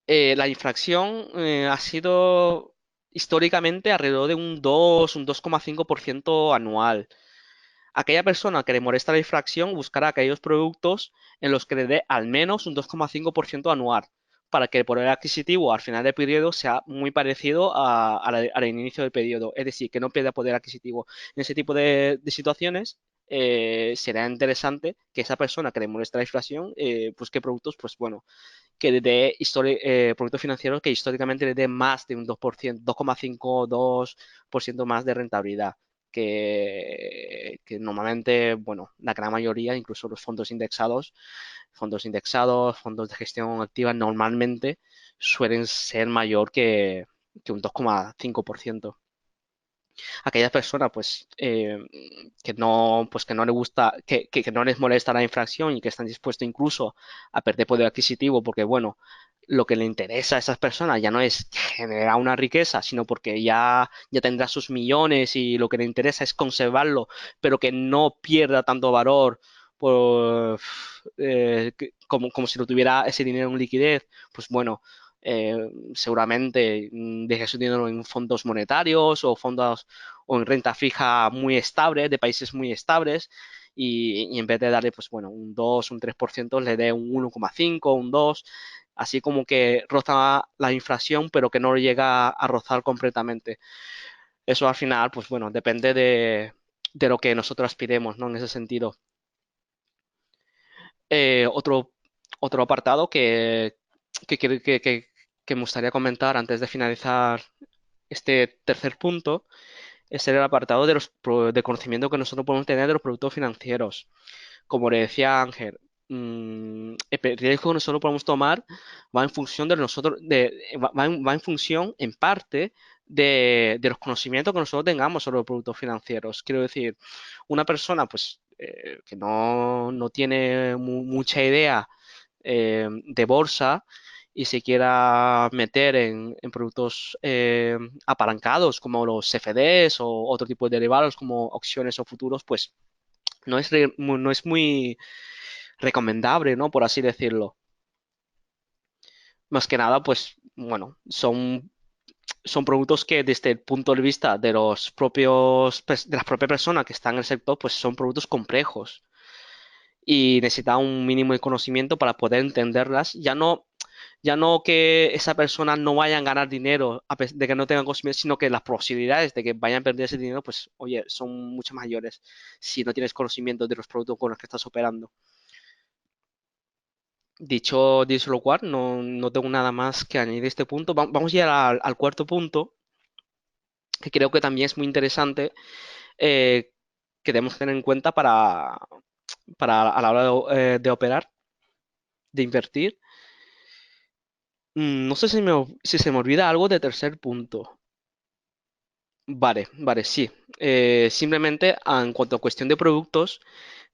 La inflación ha sido históricamente alrededor de un 2,5% anual. Aquella persona que le molesta la inflación buscará aquellos productos en los que le dé al menos un 2,5% anual para que el poder adquisitivo al final del periodo sea muy parecido al inicio del periodo, es decir, que no pierda poder adquisitivo. En ese tipo de situaciones será interesante que esa persona que le molesta la inflación busque productos, pues bueno, que le dé productos financieros que históricamente le dé más de un 2%, 2,5, 2% más de rentabilidad. Que normalmente, bueno, la gran mayoría, incluso los fondos de gestión activa, normalmente suelen ser mayor que un 2,5%. Aquellas personas pues que no le gusta, que no les molesta la infracción y que están dispuestos incluso a perder poder adquisitivo porque bueno, lo que le interesa a esas personas ya no es generar una riqueza, sino porque ya tendrá sus millones y lo que le interesa es conservarlo, pero que no pierda tanto valor como si lo tuviera ese dinero en liquidez, pues bueno, eh, seguramente deje su dinero en fondos monetarios o fondos o en renta fija muy estable, de países muy estables, y en vez de darle, pues bueno, un 2 un 3% le dé un 1,5 un 2 así como que roza la inflación, pero que no llega a rozar completamente. Eso al final, pues bueno, depende de lo que nosotros aspiremos, ¿no? En ese sentido. Eh, otro, otro apartado que me gustaría comentar antes de finalizar este tercer punto es el apartado de conocimiento que nosotros podemos tener de los productos financieros. Como le decía Ángel, el riesgo que nosotros podemos tomar va en función de nosotros, va en función en parte de los conocimientos que nosotros tengamos sobre los productos financieros. Quiero decir, una persona pues que no tiene mucha idea de bolsa y se quiera meter en productos apalancados como los CFDs o otro tipo de derivados como opciones o futuros, pues no es muy recomendable, ¿no? Por así decirlo. Más que nada, pues, bueno, son productos que desde el punto de vista de de las propias personas que están en el sector, pues son productos complejos y necesita un mínimo de conocimiento para poder entenderlas. Ya no que esa persona no vaya a ganar dinero de que no tenga conocimiento, sino que las posibilidades de que vayan a perder ese dinero, pues, oye, son mucho mayores si no tienes conocimiento de los productos con los que estás operando. Dicho lo cual, no tengo nada más que añadir a este punto. Vamos ya al cuarto punto, que creo que también es muy interesante, que debemos tener en cuenta para a la hora de operar, de invertir. No sé si se me olvida algo de tercer punto. Vale, sí. Simplemente en cuanto a cuestión de productos,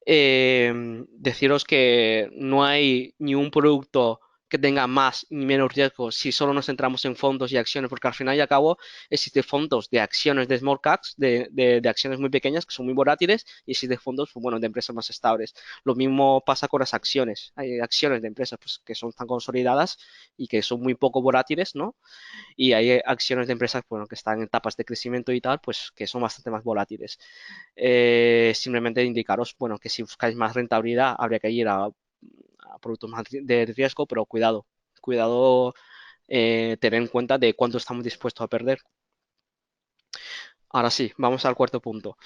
deciros que no hay ni un producto que tenga más ni menos riesgo si solo nos centramos en fondos y acciones, porque al final y al cabo existen fondos de acciones de small caps, de acciones muy pequeñas que son muy volátiles, y existen fondos, pues, bueno, de empresas más estables. Lo mismo pasa con las acciones. Hay acciones de empresas pues, que son tan consolidadas y que son muy poco volátiles, ¿no? Y hay acciones de empresas, bueno, que están en etapas de crecimiento y tal, pues que son bastante más volátiles. Simplemente indicaros, bueno, que si buscáis más rentabilidad, habría que ir a productos más de riesgo, pero cuidado, tener en cuenta de cuánto estamos dispuestos a perder. Ahora sí, vamos al cuarto punto.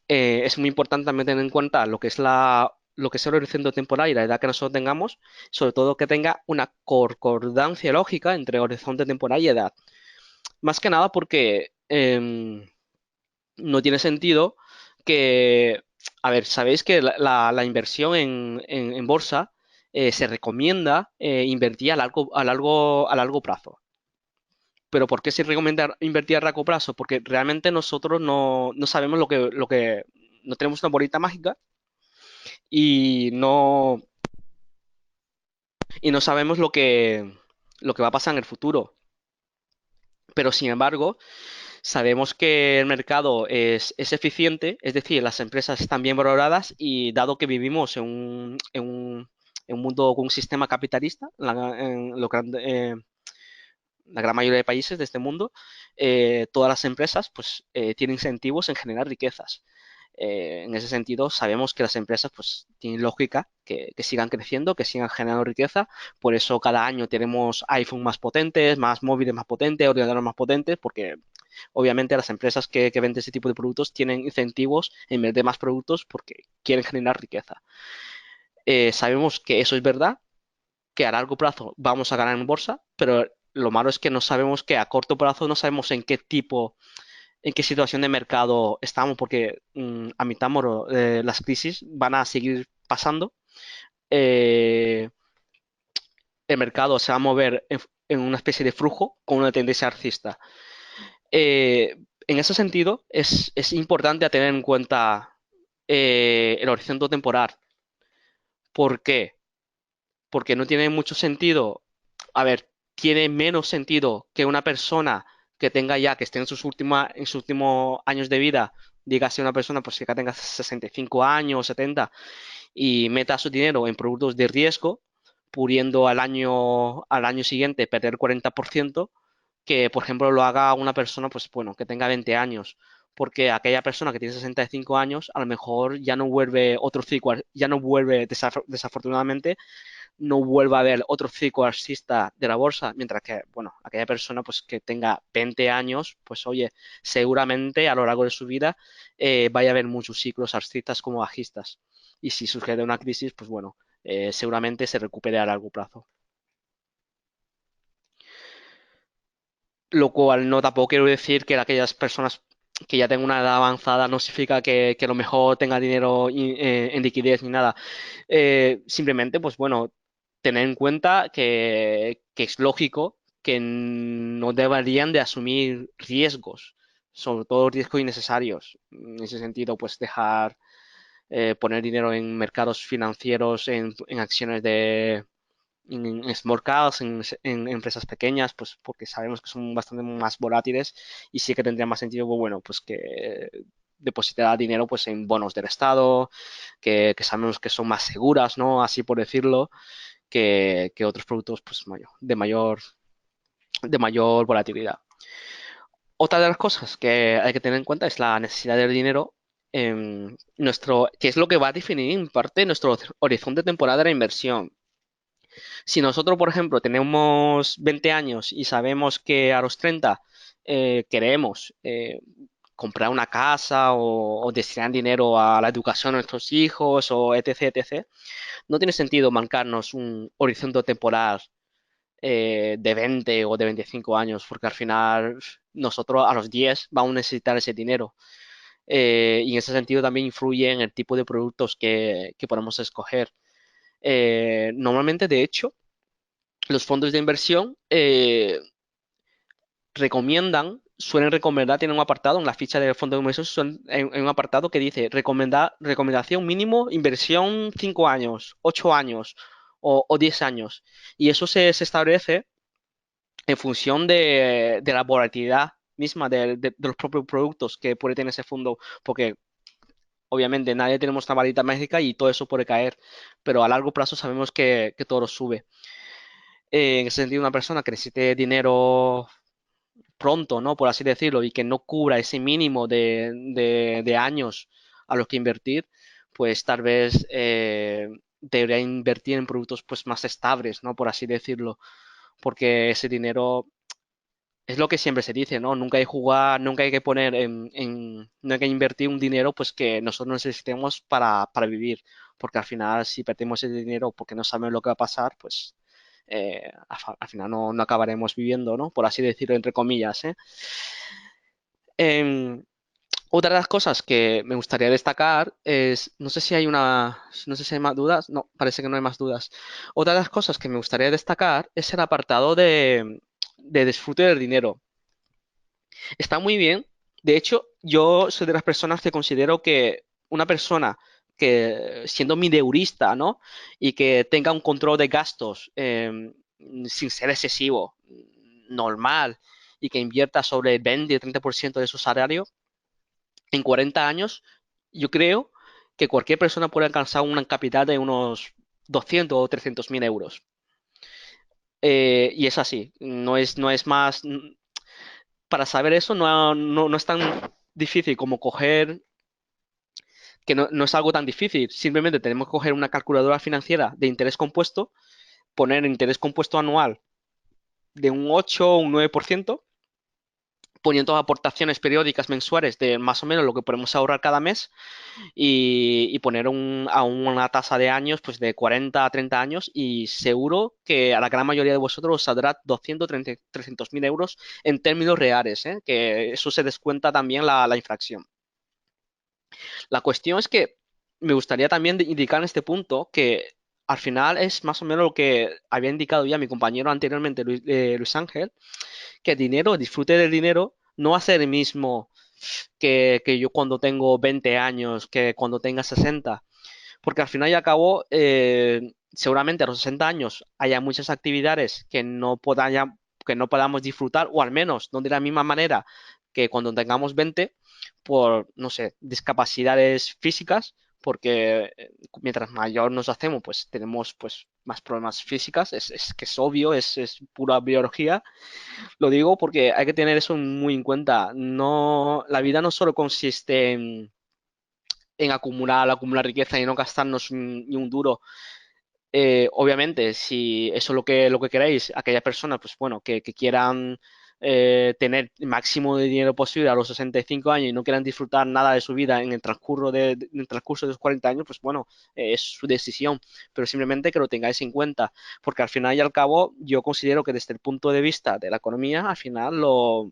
Es muy importante también tener en cuenta lo que es el horizonte temporal y la edad que nosotros tengamos, sobre todo que tenga una concordancia lógica entre horizonte temporal y edad. Más que nada porque no tiene sentido que, a ver, sabéis que la inversión en bolsa se recomienda invertir a largo plazo. Pero ¿por qué se recomienda invertir a largo plazo? Porque realmente nosotros no sabemos no tenemos una bolita mágica y no sabemos lo que va a pasar en el futuro. Pero sin embargo, sabemos que el mercado es eficiente, es decir, las empresas están bien valoradas y dado que vivimos en un mundo con un sistema capitalista, la gran mayoría de países de este mundo, todas las empresas pues, tienen incentivos en generar riquezas. En ese sentido, sabemos que las empresas pues, tienen lógica que sigan creciendo, que sigan generando riqueza. Por eso cada año tenemos iPhone más potentes, más móviles más potentes, ordenadores más potentes, porque obviamente las empresas que venden ese tipo de productos tienen incentivos en vender más productos porque quieren generar riqueza. Sabemos que eso es verdad, que a largo plazo vamos a ganar en bolsa, pero lo malo es que no sabemos que a corto plazo no sabemos en qué situación de mercado estamos, porque a mitad moro las crisis van a seguir pasando. Eh, el mercado se va a mover en una especie de flujo con una tendencia alcista. En ese sentido, es importante a tener en cuenta el horizonte temporal. ¿Por qué? Porque no tiene mucho sentido. A ver, tiene menos sentido que una persona que tenga ya, que esté en sus últimos años de vida, dígase una persona pues que ya tenga 65 años, 70, y meta su dinero en productos de riesgo, pudiendo al año siguiente perder 40%, que por ejemplo lo haga una persona, pues bueno, que tenga 20 años. Porque aquella persona que tiene 65 años, a lo mejor ya no vuelve otro ciclo, ya no vuelve, desafortunadamente, no vuelva a haber otro ciclo alcista de la bolsa, mientras que, bueno, aquella persona pues que tenga 20 años, pues oye, seguramente a lo largo de su vida vaya a haber muchos ciclos alcistas como bajistas. Y si surge una crisis, pues bueno, seguramente se recupere a largo plazo. Lo cual no tampoco quiero decir que aquellas personas que ya tengan una edad avanzada no significa que a lo mejor tenga dinero en liquidez ni nada. Simplemente, pues bueno, tener en cuenta que es lógico que no deberían de asumir riesgos, sobre todo riesgos innecesarios. En ese sentido, pues dejar poner dinero en mercados financieros, en acciones en small caps, en empresas pequeñas, pues porque sabemos que son bastante más volátiles y sí que tendría más sentido, pues, bueno, pues que depositar dinero pues en bonos del Estado, que sabemos que son más seguras, ¿no? Así por decirlo, que otros productos pues de mayor volatilidad. Otra de las cosas que hay que tener en cuenta es la necesidad del dinero que es lo que va a definir en parte nuestro horizonte temporal de la inversión. Si nosotros, por ejemplo, tenemos 20 años y sabemos que a los 30 queremos comprar una casa o destinar dinero a la educación de nuestros hijos o etc., etc., no tiene sentido marcarnos un horizonte temporal de 20 o de 25 años, porque al final nosotros a los 10 vamos a necesitar ese dinero. Y en ese sentido también influye en el tipo de productos que podemos escoger. Normalmente, de hecho, los fondos de inversión suelen recomendar, tienen un apartado en la ficha del fondo de inversión, en un apartado que dice recomendación mínimo, inversión 5 años, 8 años o 10 años. Y eso se establece en función de la volatilidad misma de los propios productos que puede tener ese fondo, porque obviamente nadie tenemos una varita mágica y todo eso puede caer, pero a largo plazo sabemos que todo sube. En ese sentido, una persona que necesite dinero pronto, ¿no? Por así decirlo, y que no cubra ese mínimo de años a los que invertir, pues tal vez debería invertir en productos pues más estables, ¿no? Por así decirlo, porque ese dinero es lo que siempre se dice, ¿no? Nunca hay que jugar, nunca hay que poner no hay que invertir un dinero pues que nosotros necesitemos para vivir, porque al final si perdemos ese dinero porque no sabemos lo que va a pasar, pues al final no acabaremos viviendo, ¿no? Por así decirlo, entre comillas, ¿eh? Em, Otra de las cosas que me gustaría destacar es, no sé si hay más dudas, no, parece que no hay más dudas. Otra de las cosas que me gustaría destacar es el apartado de disfrute del dinero. Está muy bien. De hecho, yo soy de las personas que considero que una persona que, siendo mileurista, ¿no? Y que tenga un control de gastos sin ser excesivo, normal, y que invierta sobre el 20 y 30% de su salario, en 40 años, yo creo que cualquier persona puede alcanzar una capital de unos 200 o 300 mil euros. Y es así, no es más, para saber eso no es tan difícil como coger, que no es algo tan difícil, simplemente tenemos que coger una calculadora financiera de interés compuesto, poner interés compuesto anual de un 8 o un 9%, poniendo aportaciones periódicas mensuales de más o menos lo que podemos ahorrar cada mes y poner a una tasa de años pues de 40 a 30 años y seguro que a la gran mayoría de vosotros os saldrá 200, 300 mil euros en términos reales, ¿eh? Que eso se descuenta también la infracción. La cuestión es que me gustaría también indicar en este punto que al final es más o menos lo que había indicado ya mi compañero anteriormente, Luis Ángel, que el dinero, disfrute del dinero, no va a ser el mismo que yo cuando tengo 20 años, que cuando tenga 60, porque al final y al cabo, seguramente a los 60 años haya muchas actividades que no podamos disfrutar, o al menos no de la misma manera que cuando tengamos 20, por, no sé, discapacidades físicas, porque mientras mayor nos hacemos, pues tenemos pues más problemas físicas, es que es obvio, es pura biología. Lo digo porque hay que tener eso muy en cuenta. No, la vida no solo consiste en acumular riqueza y no gastarnos ni un duro. Obviamente, si eso es lo que queréis, aquellas personas, pues bueno, que quieran tener el máximo de dinero posible a los 65 años y no quieran disfrutar nada de su vida en el en el transcurso de los 40 años, pues bueno, es su decisión, pero simplemente que lo tengáis en cuenta, porque al final y al cabo yo considero que desde el punto de vista de la economía, al final lo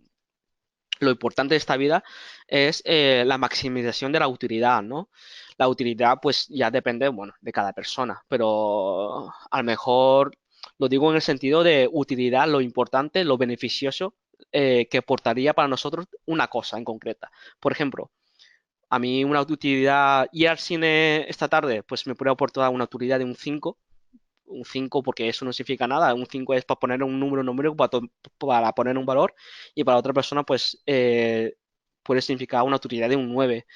importante de esta vida es la maximización de la utilidad, ¿no? La utilidad, pues ya depende, bueno, de cada persona, pero a lo mejor lo digo en el sentido de utilidad, lo importante, lo beneficioso que aportaría para nosotros una cosa en concreta. Por ejemplo, a mí una utilidad, ir al cine esta tarde, pues me puede aportar una utilidad de un 5 porque eso no significa nada, un 5 es para poner un número numérico, para poner un valor, y para otra persona pues puede significar una utilidad de un 9.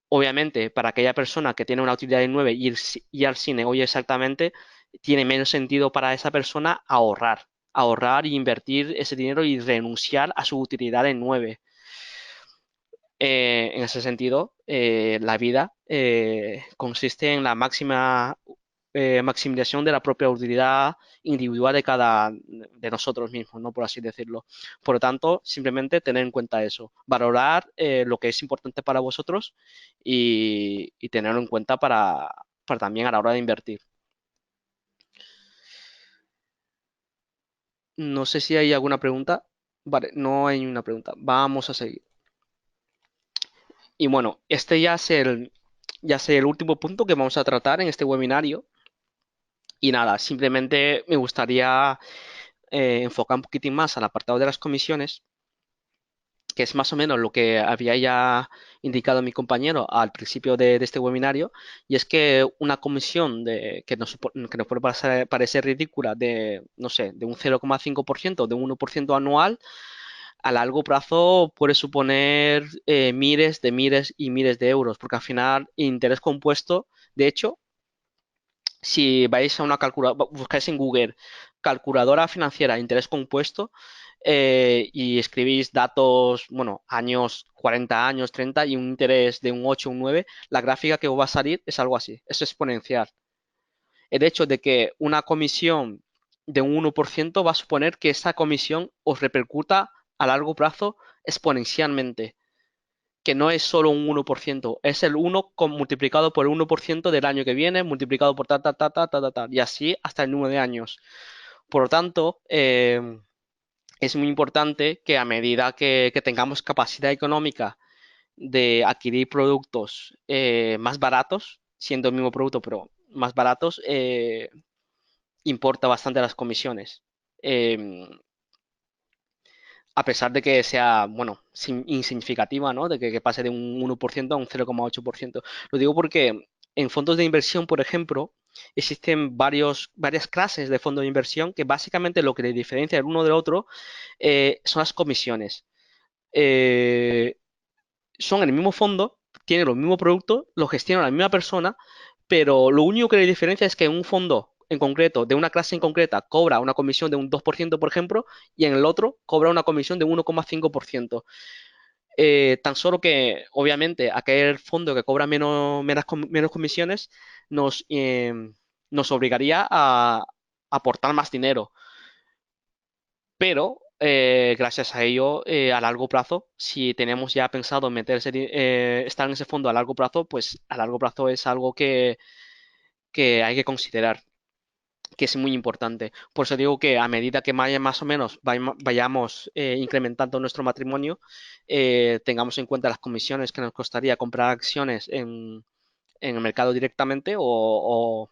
Obviamente, para aquella persona que tiene una utilidad de 9 y al cine hoy exactamente, tiene menos sentido para esa persona ahorrar y invertir ese dinero y renunciar a su utilidad de 9. En ese sentido, la vida consiste en la máxima maximización de la propia utilidad individual de cada de nosotros mismos, ¿no? Por así decirlo. Por lo tanto, simplemente tener en cuenta eso, valorar lo que es importante para vosotros y tenerlo en cuenta para también a la hora de invertir. No sé si hay alguna pregunta. Vale, no hay una pregunta. Vamos a seguir. Y bueno, este ya es el último punto que vamos a tratar en este webinario. Y nada, simplemente me gustaría enfocar un poquitín más al apartado de las comisiones, que es más o menos lo que había ya indicado mi compañero al principio de este webinario, y es que una comisión que nos puede parecer ridícula de, no sé, de un 0,5%, de un 1% anual, a largo plazo puede suponer miles y miles de euros, porque al final interés compuesto, de hecho, si vais a una calculadora, buscáis en Google calculadora financiera interés compuesto y escribís datos, bueno, años, 40 años, 30 y un interés de un 8 un 9, la gráfica que os va a salir es algo así, es exponencial. el hecho de que una comisión de un 1% va a suponer que esa comisión os repercuta a largo plazo exponencialmente, que no es solo un 1%, es el multiplicado por el 1% del año que viene, multiplicado por y así hasta el número de años. Por lo tanto, es muy importante que a medida que tengamos capacidad económica de adquirir productos más baratos, siendo el mismo producto, pero más baratos, importa bastante las comisiones. Eh, a pesar de que sea, bueno, insignificativa, ¿no? De que pase de un 1% a un 0,8%. Lo digo porque en fondos de inversión, por ejemplo, existen varias clases de fondos de inversión que básicamente lo que les diferencia el uno del otro son las comisiones. Eh, son el mismo fondo, tienen los mismos productos, los gestiona la misma persona, pero lo único que le diferencia es que un fondo en concreto, de una clase en concreta, cobra una comisión de un 2%, por ejemplo, y en el otro cobra una comisión de un 1,5%. Tan solo que, obviamente, aquel fondo que cobra menos comisiones nos obligaría a aportar más dinero. Pero gracias a ello, a largo plazo, si tenemos ya pensado estar en ese fondo a largo plazo, pues a largo plazo es algo que hay que considerar, que es muy importante. Por eso digo que a medida que más o menos vayamos incrementando nuestro matrimonio, tengamos en cuenta las comisiones que nos costaría comprar acciones en el mercado directamente o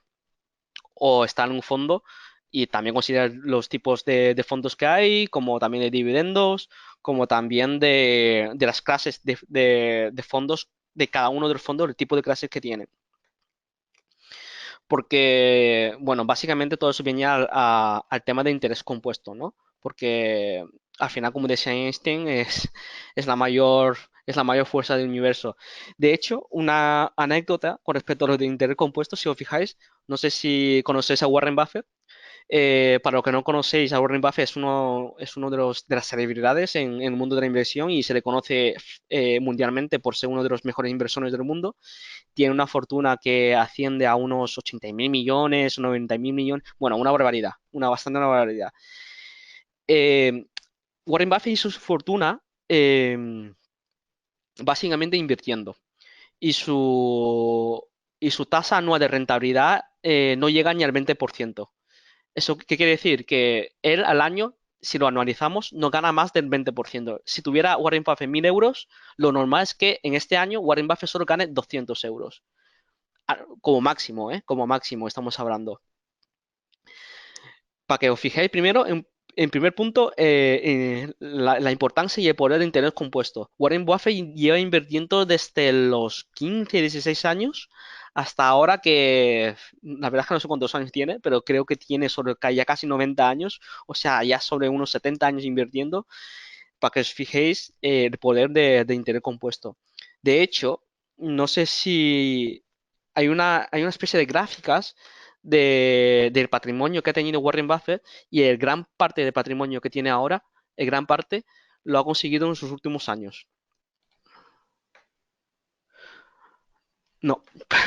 estar en un fondo y también considerar los tipos de fondos que hay, como también de dividendos, como también de las clases de fondos, de cada uno de los fondos, el tipo de clases que tienen. Porque, bueno, básicamente todo eso viene al tema de interés compuesto, ¿no? Porque al final, como decía Einstein, es la mayor fuerza del universo. De hecho, una anécdota con respecto a lo de interés compuesto, si os fijáis, no sé si conocéis a Warren Buffett. Para los que no conocéis, a Warren Buffett es uno de las celebridades en el mundo de la inversión y se le conoce mundialmente por ser uno de los mejores inversores del mundo. Tiene una fortuna que asciende a unos 80.000 millones, 90.000 millones, bueno, una barbaridad, una barbaridad. Eh, Warren Buffett hizo su fortuna básicamente invirtiendo y y su tasa anual de rentabilidad no llega ni al 20%. ¿Eso qué quiere decir? Que él al año, si lo anualizamos, no gana más del 20%. Si tuviera Warren Buffett 1.000 euros, lo normal es que en este año Warren Buffett solo gane 200 euros. Como máximo, ¿eh? Como máximo estamos hablando. Para que os fijéis primero, en primer punto, la importancia y el poder de interés compuesto. Warren Buffett lleva invirtiendo desde los 15, 16 años hasta ahora que, la verdad es que no sé cuántos años tiene, pero creo que tiene ya casi 90 años, o sea, ya sobre unos 70 años invirtiendo, para que os fijéis el poder de interés compuesto. De hecho, no sé si hay una especie de gráficas del patrimonio que ha tenido Warren Buffett y el gran parte del patrimonio que tiene ahora, el gran parte, lo ha conseguido en sus últimos años. No,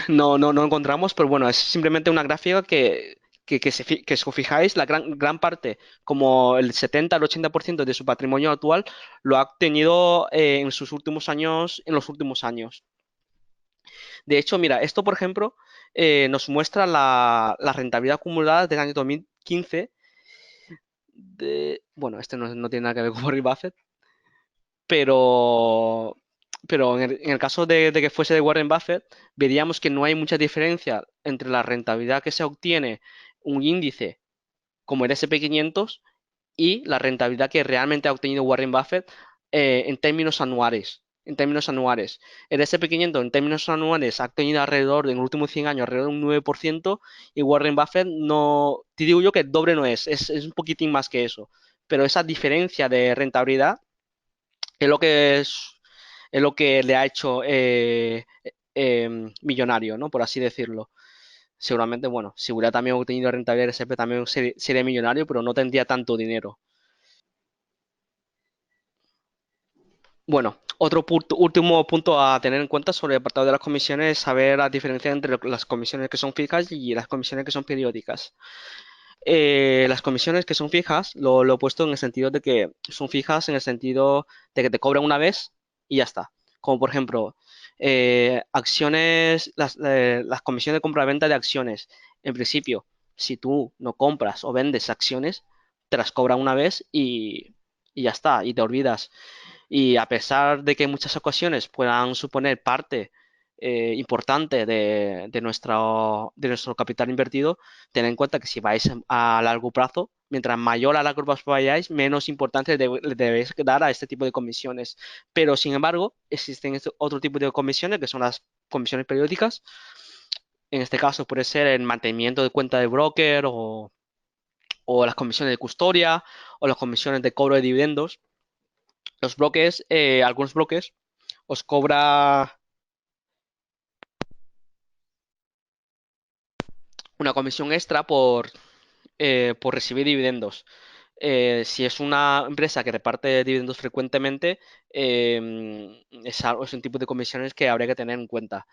no encontramos, pero bueno, es simplemente una gráfica que si os fijáis, la gran parte, como el 70 al 80% de su patrimonio actual, lo ha obtenido en sus últimos años, en los últimos años. De hecho, mira, esto, por ejemplo, nos muestra la rentabilidad acumulada del año 2015 bueno, este no tiene nada que ver con Warren Buffett, pero, pero en el caso de que fuese de Warren Buffett, veríamos que no hay mucha diferencia entre la rentabilidad que se obtiene un índice como el S&P 500 y la rentabilidad que realmente ha obtenido Warren Buffett en términos anuales. En términos anuales. El S&P 500 en términos anuales ha obtenido alrededor, en los últimos 100 años, alrededor de un 9% y Warren Buffett no, te digo yo que el doble no es un poquitín más que eso. Pero esa diferencia de rentabilidad es lo que es lo que le ha hecho millonario, ¿no? Por así decirlo. Seguramente, bueno, si hubiera también obtenido rentabilidad SP también sería millonario, pero no tendría tanto dinero. Bueno, último punto a tener en cuenta sobre el apartado de las comisiones es saber la diferencia entre las comisiones que son fijas y las comisiones que son periódicas. Las comisiones que son fijas, lo he puesto en el sentido de que son fijas en el sentido de que te cobran una vez y ya está. Como por ejemplo, acciones, las comisiones de compra-venta de acciones. En principio, si tú no compras o vendes acciones, te las cobran una vez y ya está, y te olvidas. Y a pesar de que en muchas ocasiones puedan suponer parte importante de nuestro capital invertido, ten en cuenta que si vais a largo plazo, mientras mayor a largo plazo vayáis, menos importancia le debéis dar a este tipo de comisiones. Pero, sin embargo, existen otro tipo de comisiones que son las comisiones periódicas. En este caso puede ser el mantenimiento de cuenta de broker o las comisiones de custodia o las comisiones de cobro de dividendos. Los bloques, algunos bloques, os cobra una comisión extra por recibir dividendos. Si es una empresa que reparte dividendos frecuentemente, es un tipo de comisiones que habría que tener en cuenta.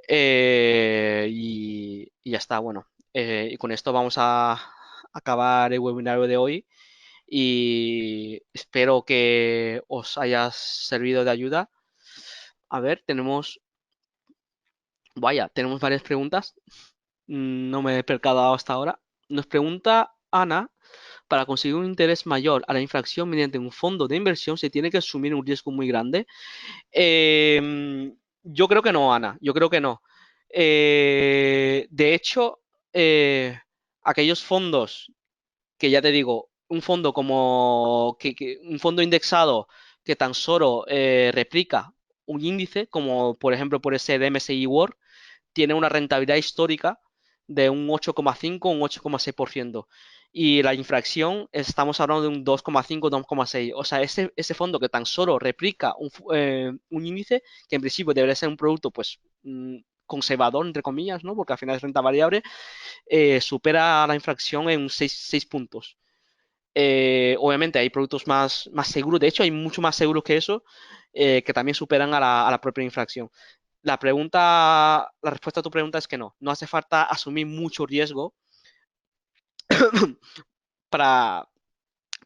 Y ya está, bueno. Y con esto vamos a acabar el webinario de hoy y espero que os haya servido de ayuda. A ver, tenemos varias preguntas. No me he percatado hasta ahora. Nos pregunta Ana, para conseguir un interés mayor a la infracción mediante un fondo de inversión, ¿se tiene que asumir un riesgo muy grande? Yo creo que no, Ana, yo creo que no. De hecho, aquellos fondos que ya te digo, un fondo como un fondo indexado que tan solo replica un índice, como por ejemplo por ese de MSCI World, tiene una rentabilidad histórica de un 8,5 o un 8,6%. Y la infracción, estamos hablando de un 2,5, 2,6. O sea, ese fondo que tan solo replica un índice, que en principio debería ser un producto, pues, conservador, entre comillas, ¿no? Porque al final es renta variable, supera la infracción en 6 puntos. Obviamente hay productos más seguros, de hecho hay mucho más seguros que eso, que también superan a la propia infracción. La respuesta a tu pregunta es que no. No hace falta asumir mucho riesgo para,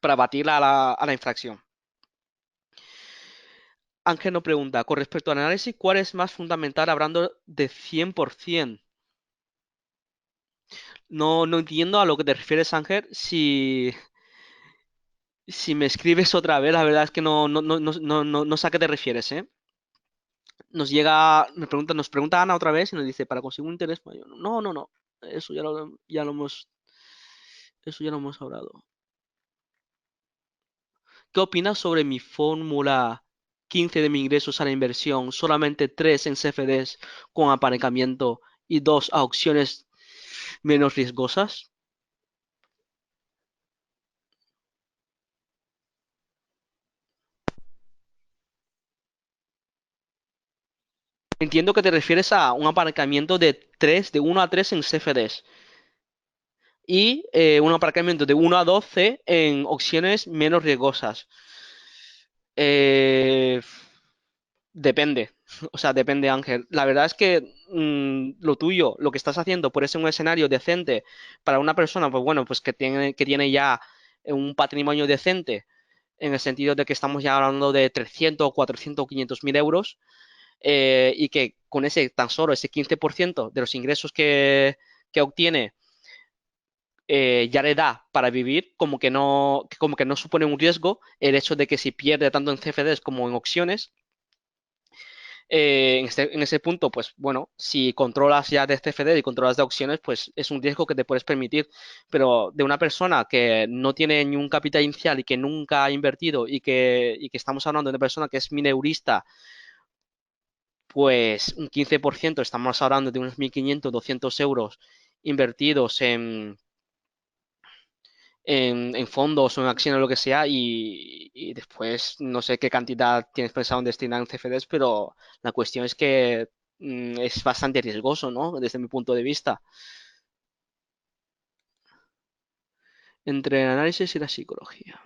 para batir a la infracción. Ángel nos pregunta, con respecto al análisis, ¿cuál es más fundamental hablando de 100%? No entiendo a lo que te refieres, Ángel. Si me escribes otra vez, la verdad es que no sé a qué te refieres, ¿eh? Nos pregunta Ana otra vez y nos dice, para conseguir un interés mayor. No, no, no. Eso ya lo hemos hablado. ¿Qué opinas sobre mi fórmula 15 de mi ingresos a la inversión? Solamente 3 en CFDs con apalancamiento y 2 a opciones menos riesgosas. Entiendo que te refieres a un apalancamiento de 1 a 3 en CFDs y un apalancamiento de 1 a 12 en opciones menos riesgosas. Eh, Depende, o sea, depende, Ángel. La verdad es que lo tuyo, lo que estás haciendo, puede ser un escenario decente para una persona, pues bueno, pues que tiene ya un patrimonio decente, en el sentido de que estamos ya hablando de 300, 400, 500 mil euros, y que con ese tan solo ese 15% de los ingresos que obtiene ya le da para vivir, como que no supone un riesgo el hecho de que si pierde tanto en CFDs como en opciones. En ese punto, pues bueno, si controlas ya de CFD y controlas de opciones, pues es un riesgo que te puedes permitir. Pero de una persona que no tiene ni un capital inicial y que nunca ha invertido y que estamos hablando de una persona que es mineurista, pues un 15%, estamos hablando de unos 1.500, 200 euros invertidos en fondos o en acciones o lo que sea y después no sé qué cantidad tienes pensado en destinar en CFDs, pero la cuestión es que es bastante riesgoso, ¿no? Desde mi punto de vista. Entre el análisis y la psicología.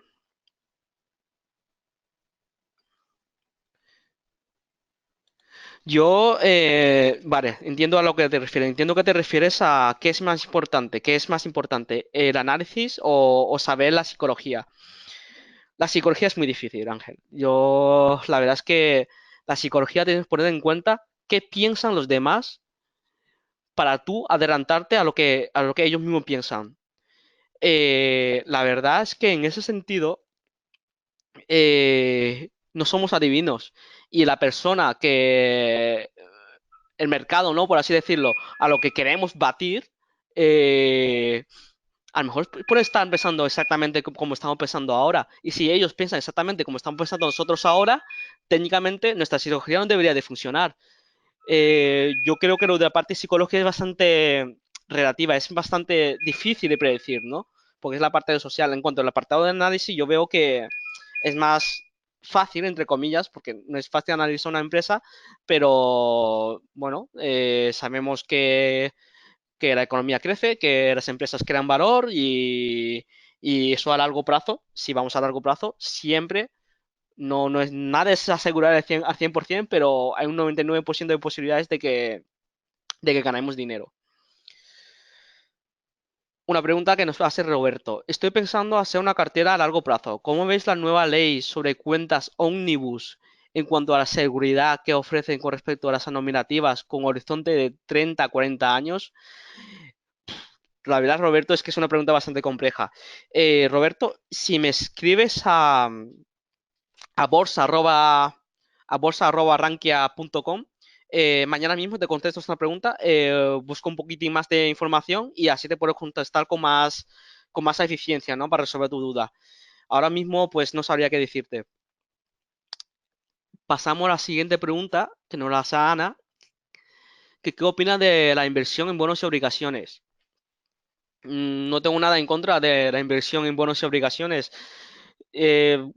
Vale, entiendo a lo que te refieres. Entiendo que te refieres a qué es más importante, el análisis o saber la psicología. La psicología es muy difícil, Ángel. La verdad es que la psicología tienes que poner en cuenta qué piensan los demás para tú adelantarte a lo que ellos mismos piensan. La verdad es que en ese sentido no somos adivinos y la persona que el mercado, ¿no? Por así decirlo, a lo que queremos batir, eh, a lo mejor puede estar pensando exactamente como estamos pensando ahora. Y si ellos piensan exactamente como estamos pensando nosotros ahora, técnicamente nuestra psicología no debería de funcionar. Yo creo que lo de la parte psicológica es bastante relativa, es bastante difícil de predecir, ¿no? Porque es la parte social. En cuanto al apartado de análisis, yo veo que es más fácil, entre comillas, porque no es fácil analizar una empresa, pero bueno, sabemos que la economía crece, que las empresas crean valor y eso a largo plazo, si vamos a largo plazo, siempre no es nada es asegurar al 100%, pero hay un 99% de posibilidades de que ganemos dinero. Una pregunta que nos hace Roberto. Estoy pensando hacer una cartera a largo plazo. ¿Cómo veis la nueva ley sobre cuentas Omnibus en cuanto a la seguridad que ofrecen con respecto a las nominativas con horizonte de 30 a 40 años? La verdad, Roberto, es que es una pregunta bastante compleja. Roberto, si me escribes a bolsa@rankia.com. Mañana mismo te contesto esta pregunta, busco un poquitín más de información y así te puedo contestar con más eficiencia, ¿no? Para resolver tu duda. Ahora mismo, pues no sabría qué decirte. Pasamos a la siguiente pregunta, que nos la hace Ana, que ¿qué opinas de la inversión en bonos y obligaciones? No tengo nada en contra de la inversión en bonos y obligaciones. Eh,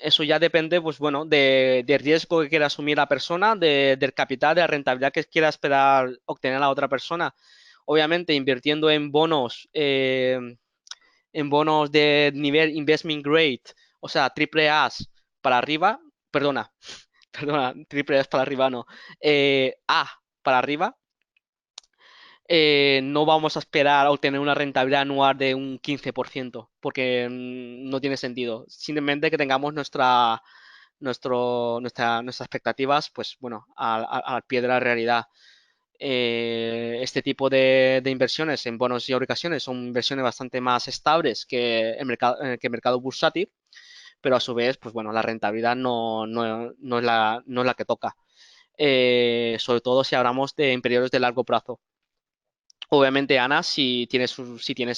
Eso ya depende, pues bueno, del riesgo que quiera asumir la persona, del capital, de la rentabilidad que quiera esperar obtener la otra persona. Obviamente, invirtiendo en bonos de nivel investment grade, o sea, triple A para arriba, perdona, perdona, triple A para arriba no, A para arriba, no vamos a esperar a obtener una rentabilidad anual de un 15%, porque no tiene sentido. Simplemente que tengamos nuestras expectativas, pues bueno, al pie de la realidad. Este tipo de inversiones en bonos y obligaciones son inversiones bastante más estables que el mercado bursátil, pero a su vez, pues bueno, la rentabilidad no es la que toca. Sobre todo si hablamos de en periodos de largo plazo. Obviamente, Ana, si tienes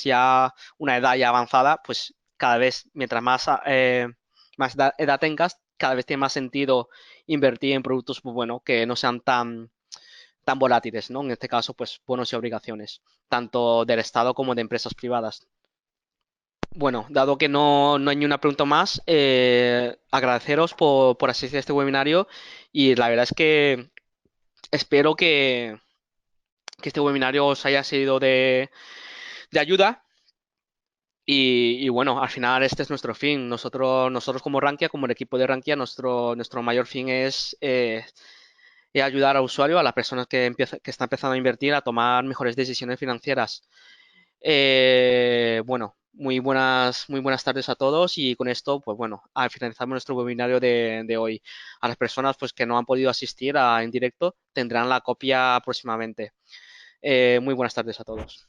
ya una edad ya avanzada, pues cada vez, mientras más edad tengas, cada vez tiene más sentido invertir en productos, pues bueno, que no sean tan volátiles, ¿no? En este caso, pues bonos y obligaciones, tanto del Estado como de empresas privadas. Bueno, dado que no hay ni una pregunta más, agradeceros por asistir a este webinario y la verdad es que espero que este webinario os haya sido de ayuda. Y bueno, al final este es nuestro fin. Nosotros como Rankia, como el equipo de Rankia, nuestro mayor fin es ayudar al usuario, a las personas que están empezando a invertir, a tomar mejores decisiones financieras. Bueno, muy buenas tardes a todos y con esto, pues bueno, finalizamos nuestro webinario de hoy. A las personas pues que no han podido asistir en directo tendrán la copia próximamente. Muy buenas tardes a todos.